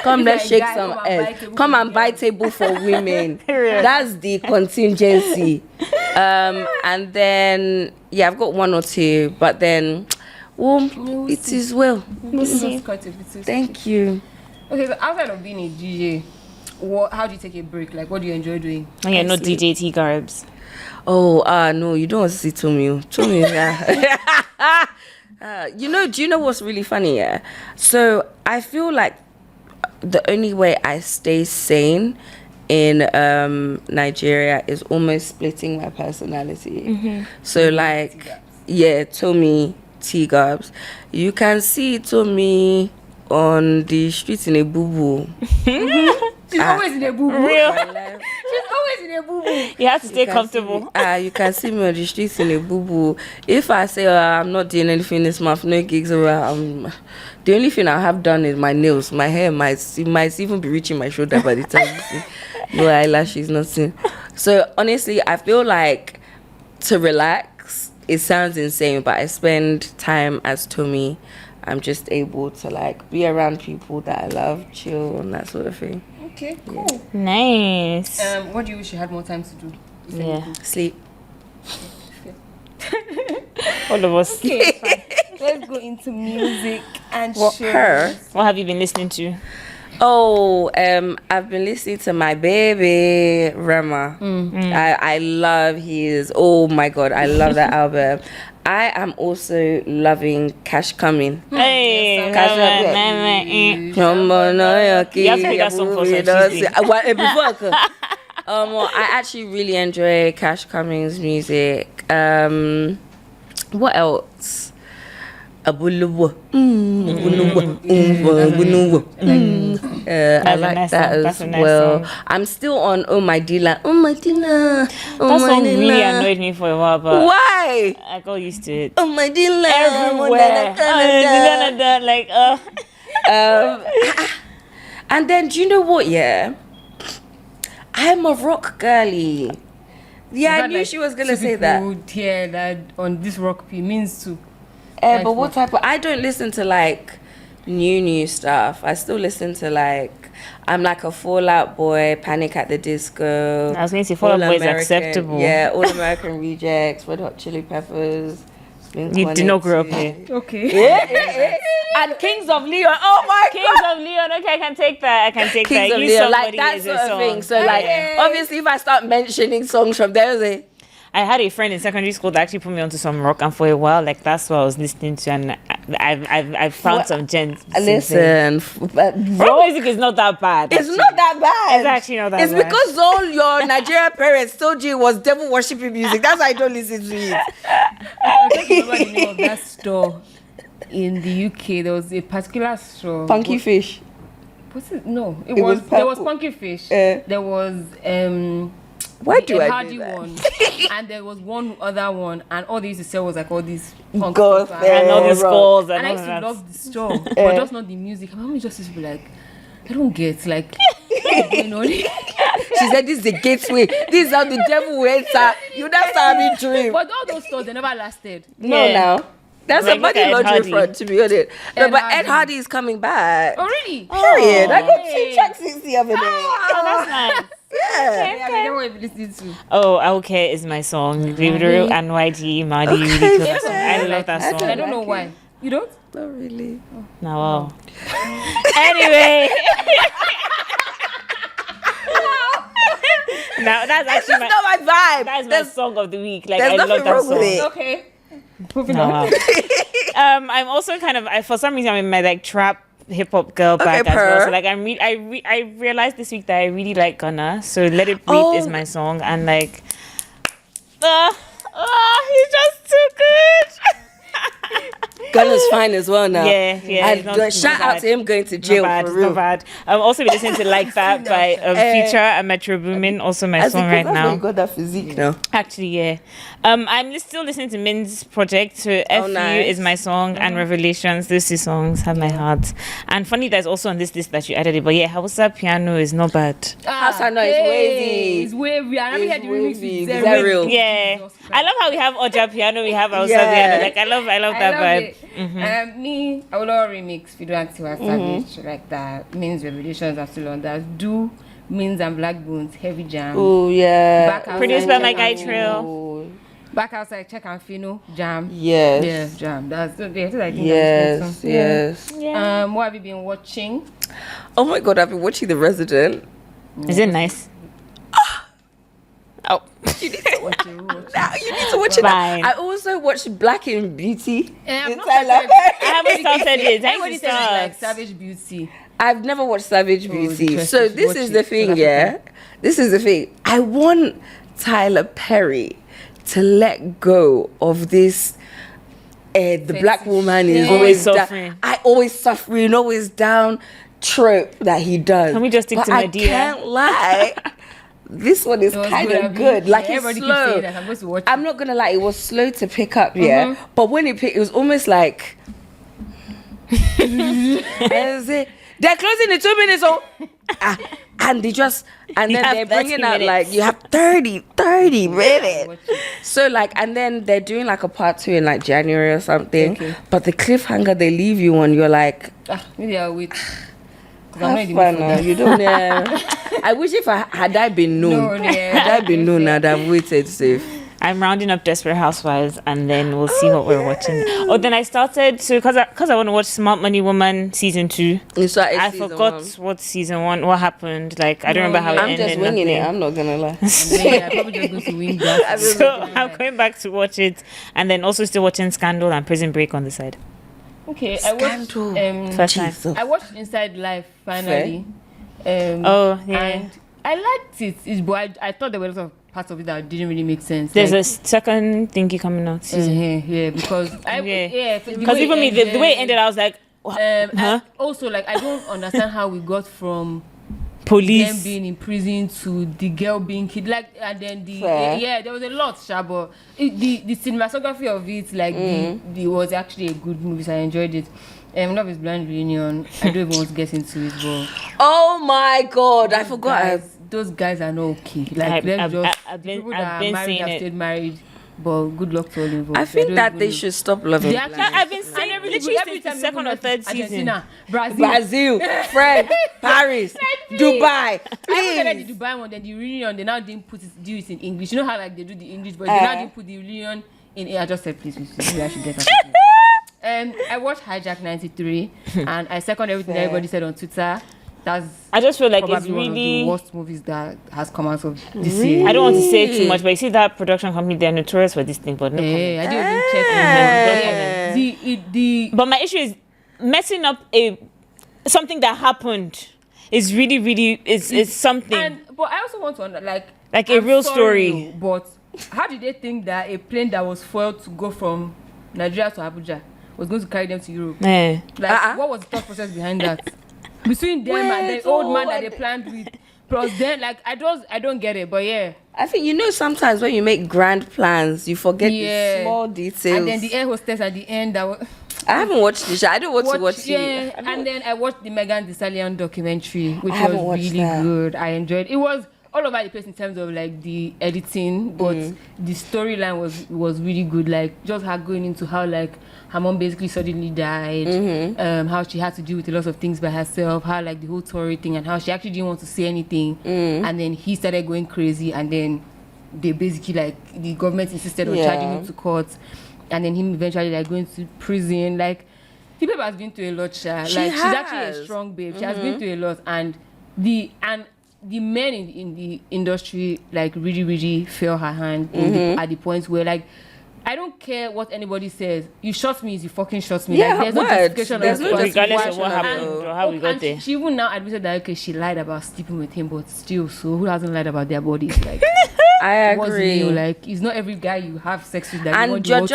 come, let's shake some ass. Come and buy table for women. That's the contingency. And then I've got one or two, but then it is well. Thank you. Okay, so outside of being a DJ, how do you take a break? What do you enjoy doing? And you're not DJ Tgarbs. Oh, no, you don't want to see Tommy. Tommy, do you know what's really funny? Yeah. So I feel like the only way I stay sane in Nigeria is almost splitting my personality. So Tommy Tgarbs. You can see Tommy on the streets in a boo-boo. She's always in a boo-boo. Real. She's always in a boo-boo. You have to stay comfortable. You can see me on the streets in a boo-boo. If I say I'm not doing anything this month, no gigs around, the only thing I have done is my nails. My hair might even be reaching my shoulder by the time you see. No eyelashes, nothing. So honestly, I feel like to relax, it sounds insane, but I spend time as Tommy. I'm just able to be around people that I love, chill, and that sort of thing. Okay, cool. Nice. What do you wish you had more time to do? Sleep. All of us. Okay, let's go into music and shows. What have you been listening to? Oh, I've been listening to my baby Rema. I love his. Oh my God, I love that album. I am also loving Cash Coming. Hey, You have to play that song for us. I actually really enjoy Cash Cummings' music. What else? I like that as well. I'm still on Oh My Dealer. Oh My Dealer. That song really annoyed me for a while, but why? I got used to it. Oh My Dealer. Everywhere. And then do you know what? Yeah, I'm a rock girly. Yeah, I knew she was gonna say that. Hear that on this rock P means to. But what type of? I don't listen to new stuff. I still listen to I'm like a Fall Out Boy, Panic at the Disco. I was going to say Fall Out Boy is acceptable. Yeah, All American Rejects, Red Hot Chili Peppers, You did not grow up here. Okay. And Kings of Leon. Oh my Kings God. of Leon. Okay, I can take that. Kings of You Leon, like Somebody that is sort a of song. thing. So like, obviously, if I start mentioning songs from there, I had a friend in secondary school that actually put me onto some rock, and for a while, like that's what I was listening to, and I've found some gems. listen, Rock music is not that bad. it's not that bad. It's actually not that It's bad. because all your Nigerian parents told you it was devil worshiping music. That's why I don't listen to it. I don't remember the name of that store in the UK. There was a particular store. Funky Fish. Was it? No, It was there was purple. Funky Fish. Eh. There was Why do the I Hardy do that? one, and there was one other one, and all they used to sell was like all these punk Goth, stuff, And all these rock. calls and and I all used to that. love the store, but just not the music. My mom just used to be like, I don't get like, what's going on? She said, "This is the gateway. This is how the devil will enter. You never start having dream." But all those stores they never lasted. No, Yeah. now. That's Like, a look Baddie at Ed laundry Hardy. front, to be honest. No, Ed but Hardy. Ed Hardy is coming back. Already? Period. I got Oh. 2 tracks since the other day. Oh, that's nice. Yeah. Yeah, I never even listened to. Oh, I will care is my song. Vivido and YG, Mardi, Okay, really killed that yes, song. I love that I song. I don't know like why. it. You don't? Not really. No, wow. Anyway. Now that's It's actually just not my vibe. that's my There's- song of the week. Like there's I love nothing that wrong song. with it. Okay. Moving No, on. wow. I'm also kind of for some reason I'm in my like trap hip hop girl bag as well. per. So like I realized this week that I really like Gunna. So Let It Breathe is my song, and like he's just too good. Gunna's fine as well now. Yeah. And it's not shout out bad. to him going to Not jail bad, for real. not bad. I'm also been listening to Like That by Future and Metro Boomin. Also my As song because right that's why now. you got that physique now. Actually, yeah. I'm still listening to Min's project. So FU nice. is my song, and Revelations. Those 2 songs have my heart. And funny, there's also on this list that you added it. But yeah, Hausa Piano is not bad. House I know it's wavy. It's wavy. I never It's heard the remix wavy. with Is that real? Yeah, Jesus Christ. I love how we have Oja Piano, we have Hausa Yeah. Piano. Like I love that vibe. Me, I will all remix Fido and Tiwa Savage like that. Means Revelations are still on that. Do Means and Black Bones, Heavy Jam. Oh yeah. Back outside, Produced by my check guy and Trill. Oh, Back outside, check and Fino, Jam. yes. Yeah, Jam. That's I think that's Yes. good. Yes. Yeah. What have you been watching? Oh my god, I've been watching The Resident. Is it nice? Oh, You need to watch it. Nah, you need to watch it. Fine. I also watched Black in Beauty. I've with not Tyler started. Perry. I haven't started it. Everybody Thanks says it's like start. Savage Beauty. I've never watched Savage Beauty. interesting. So this Watch is it. the thing, South yeah? Africa. This is the thing. I want Tyler Perry to let go of this the black woman is Yeah. always Suffering. always suffering, always down trope that he does. Can we just stick But to I Medea? can't lie. This one is It was kind good, of Abi. good. Like Yeah, it's everybody keeps slow. saying that. I'm supposed to watch I'm not gonna lie, it was slow to pick up, yeah. But when it picked, it was almost like they're closing in 2 minutes, and they just and You then have they're 30 bringing out minutes. like you have 30 minutes. Watch it. So like, and then they're doing like a part 2 in like January or something. Okay. But the cliffhanger they leave you on, you're like, Maybe I'll wait. 'Cause I'm have not in the fun mood for now. that. You don't know. I wish if had I been known, No, yeah. had I been known, I'd have waited safe. I'm rounding up Desperate Housewives, and then we'll see what we're watching. Oh, then I started so because I want to watch Smart Money Woman season 2. So I forgot what season 1 what happened. Like I don't remember how it I'm ended. just winging it. nothing. I'm not gonna lie. Yeah, I'm probably just going to wing that. So I'm going back to watch it, and then also still watching Scandal and Prison Break on the side. Okay, I watched. Scandal. First time. Jesus. I watched Inside Life finally. Oh yeah. And I liked it. But I thought there were a lot of parts of it that didn't really make sense. There's like, a second thingy coming out season. yeah, because Because even me, the way it ended, I was like, huh? and also, like, I don't understand how we got from them Police. being in prison to the girl being killed, like, and then Fair. there was a lot, but the cinematography of it, like, the was actually a good movie. So I enjoyed it. Love is Blind Reunion. I don't even want to get into it, but Oh my god, I forgot. those guys are not okay. Like, I've been people that are seeing married have it. stayed married, but good luck to all involved. I think that they should stop loving They black. actually, I've been saying literally since the second or third season. Argentina, Brazil. Brazil, France, Paris, Dubai. I even started Please. the Dubai one, then the reunion, they now didn't do it in English. You know how like they do the English, but they now didn't put the reunion I just said please, maybe I should get I watched Hijack 93 and I second everything that everybody said on Twitter. I just feel like it's probably one of really the worst movies that has come out of this year. I don't want to say too much, but you see that production company, they're notorious for this thing, but no comment. I didn't even check. But my issue is messing up something that happened is really, really is something. But I also want to like a real story. But how did they think that a plane that was fueled to go from Nigeria to Abuja was going to carry them to Europe? Like what was the thought process behind that? Between them and the old man that they planned with, plus then, like I don't get it, but yeah. I think sometimes when you make grand plans, you forget the small details. And then the air hostess at the end, I haven't watched the show. I don't want to watch it. And then I watched the Megan Thee Stallion documentary, which was really good. I enjoyed it. It was all over the place in terms of like the editing, but the storyline was really good. Like just her going into how like her mom basically suddenly died, how she had to deal with a lot of things by herself, how like the whole Tory thing, and how she actually didn't want to say anything, and then he started going crazy, and then they basically like the government insisted on charging him to court, and then him eventually like going to prison. Like people has been through a lot. She's actually a strong babe. She has been through a lot, and the men in the industry like really, really feel her hand at the point where like I don't care what anybody says. You shot me is you fucking shot me. Yeah, like, there's no justification regardless of what happened or how we got there. She even now admitted that okay, she lied about sleeping with him, but still, so who hasn't lied about their bodies? Like I agree. Like it's not every guy you have sex with that and you want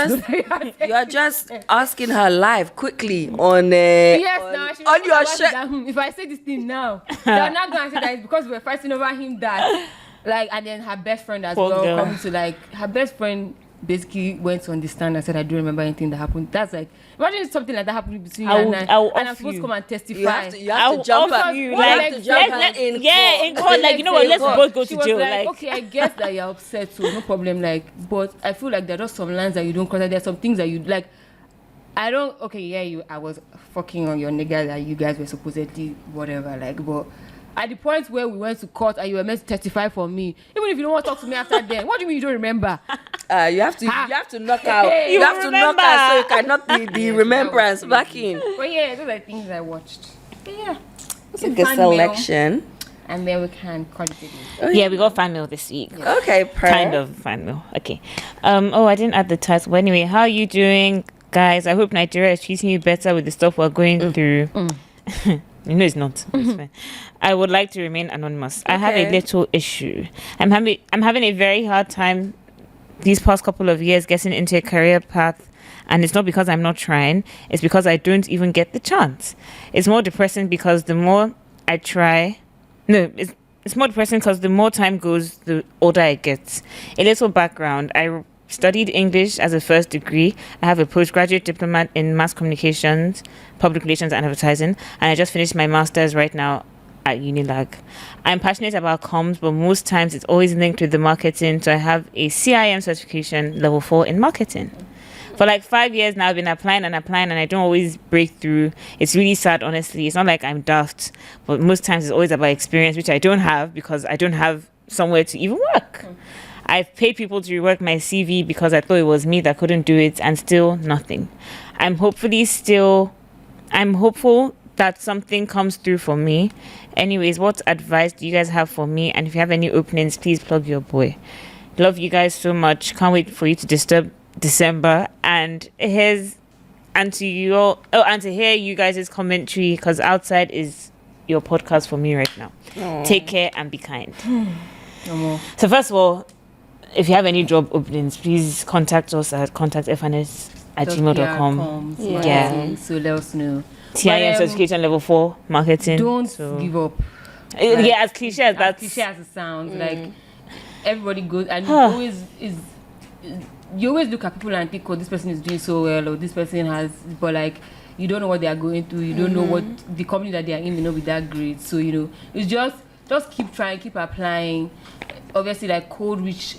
you're just asking her live quickly on on your shirt. If I say this thing now, they're not gonna say that it's because we're fighting over him that like, and then her best friend as well coming to like her best friend basically went to understand and said I don't remember anything that happened. That's like imagine something like that happening between you and I'm supposed to come and testify. You have to jump her in court, like let's both go to jail. Like okay, I guess that you're upset, so no problem. Like, but I feel like there are just some lines that you don't cross. There's some things that you like. I was fucking on your nigga that you guys were supposedly whatever, like, but at the point where we went to court and you were meant to testify for me, even if you don't want to talk to me after then, what do you mean you don't remember? You have to knock out. You have to knock out so you can knock the remembrance back in. But yeah, those are things I watched. But yeah, it's a good selection. And then we can call it a day. Yeah, we got fan mail this week. Yeah. Okay, kind of fan mail. Okay. I didn't add the title. But anyway, how are you doing, guys? I hope Nigeria is treating you better with the stuff we're going through. It's not. It's fine. I would like to remain anonymous. Okay. I have a little issue. I'm having a very hard time these past couple of years getting into a career path, and it's not because I'm not trying. It's because I don't even get the chance. It's more depressing because the more I try, it's more depressing because the more time goes, the older I get. A little background: I studied English as a first degree. I have a postgraduate diploma in mass communications, public relations and advertising, and I just finished my master's right now at Unilag. I'm passionate about comms, but most times it's always linked with the marketing, so I have a CIM certification level 4 in marketing. For like 5 years now, I've been applying and I don't always break through. It's really sad, honestly. It's not like I'm daft, but most times it's always about experience, which I don't have because I don't have somewhere to even work. I've paid people to rework my CV because I thought it was me that couldn't do it, and still nothing. I'm hopeful that something comes through for me. Anyways, what advice do you guys have for me? And if you have any openings, please plug your boy. Love you guys so much. Can't wait for you to disturb December and to hear you guys' commentary, because outside is your podcast for me right now. Aww. Take care and be kind. So first of all, if you have any job openings, please contact us at contactfands@gmail.com. So let us know. CIM certification level 4 marketing. Don't give up. As cliche as that. Cliche as it sounds, like everybody goes and you always look at people and think, oh, this person is doing so well, or this person has, but like you don't know what they are going through. You don't know what the company that they are in may not be that great. So it's just keep trying, keep applying. Obviously, like cold outreach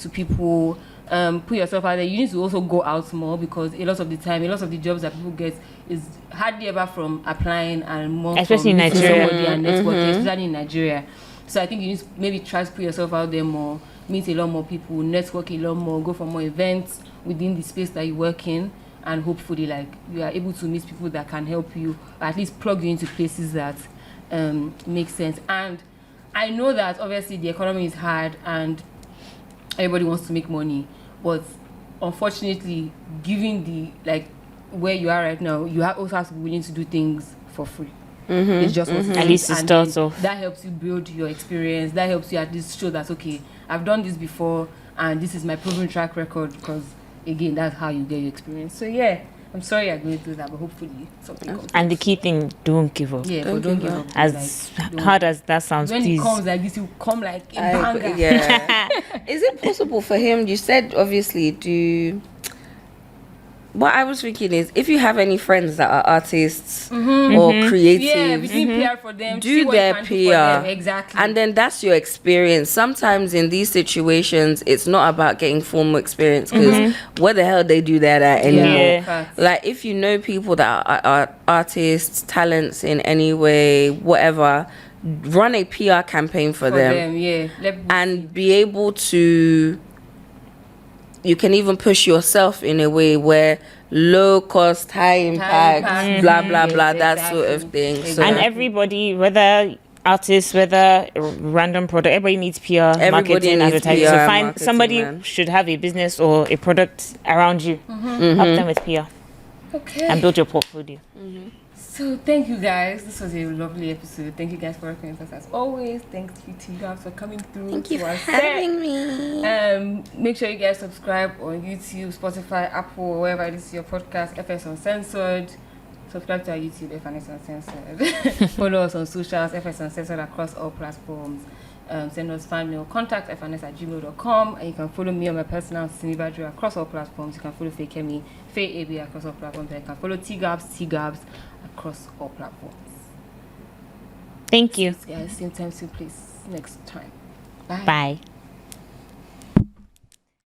to people. Put yourself out there. You need to also go out more, because a lot of the jobs that people get is hardly ever from applying and more especially in Nigeria and networking, especially in Nigeria. So I think you need to maybe try to put yourself out there more. meet a lot more people, network a lot more, go for more events within the space that you work in, and hopefully like you are able to meet people that can help you, or at least plug you into places that make sense. And I know that obviously the economy is hard and everybody wants to make money, but unfortunately, given the like where you are right now, you also have to be willing to do things for free. It's just what it At is. least to And start then off. that helps you build your experience. That helps you at least show that, okay, I've done this before and this is my proven track record, because again, that's how you get your experience. So yeah, I'm sorry you're going through that, but hopefully something comes. And the key thing, don't give up. Yeah, but don't give up. As don't- hard as that sounds, when please. it comes like this, you come like a banger. Yeah. Is it possible for him? You said obviously what I was thinking is, if you have any friends that are artists or creatives, Yeah, we do PR for them. see do what you their can PR. do for them. Exactly. And then that's your experience. Sometimes in these situations, it's not about getting formal experience, because what the hell they do that at anyway. Yeah. Facts. Like, if you know people that are artists, talents in any way, whatever, run a PR campaign for them. Yeah. And be able to, you can even push yourself in a way where low cost, high impact, blah blah blah, that sort of thing. So And everybody, whether artists, whether random product, everybody needs PR, marketing, needs advertising. PR So and find marketing, somebody man. should have a business or a product around you. Help them with PR Okay. and build your portfolio. So thank you guys. This was a lovely episode. Thank you guys for working with us as always. Thanks to Tgarbs for coming through. Thank you to for our having set. me. Make sure you guys subscribe on YouTube, Spotify, Apple, or wherever it is your podcast. F&S Uncensored. Subscribe to our YouTube, F&S Uncensored. Follow us on socials, F&S Uncensored, across all platforms. Send us fan mail, contactfns@gmail.com, and you can follow me on my personal Simi Baddie across all platforms. You can follow Feyikemi, Feyikemi across all platforms, and you can follow Tgarbs across all platforms. Thank you. Guys, same time, same place next time. Bye. Bye.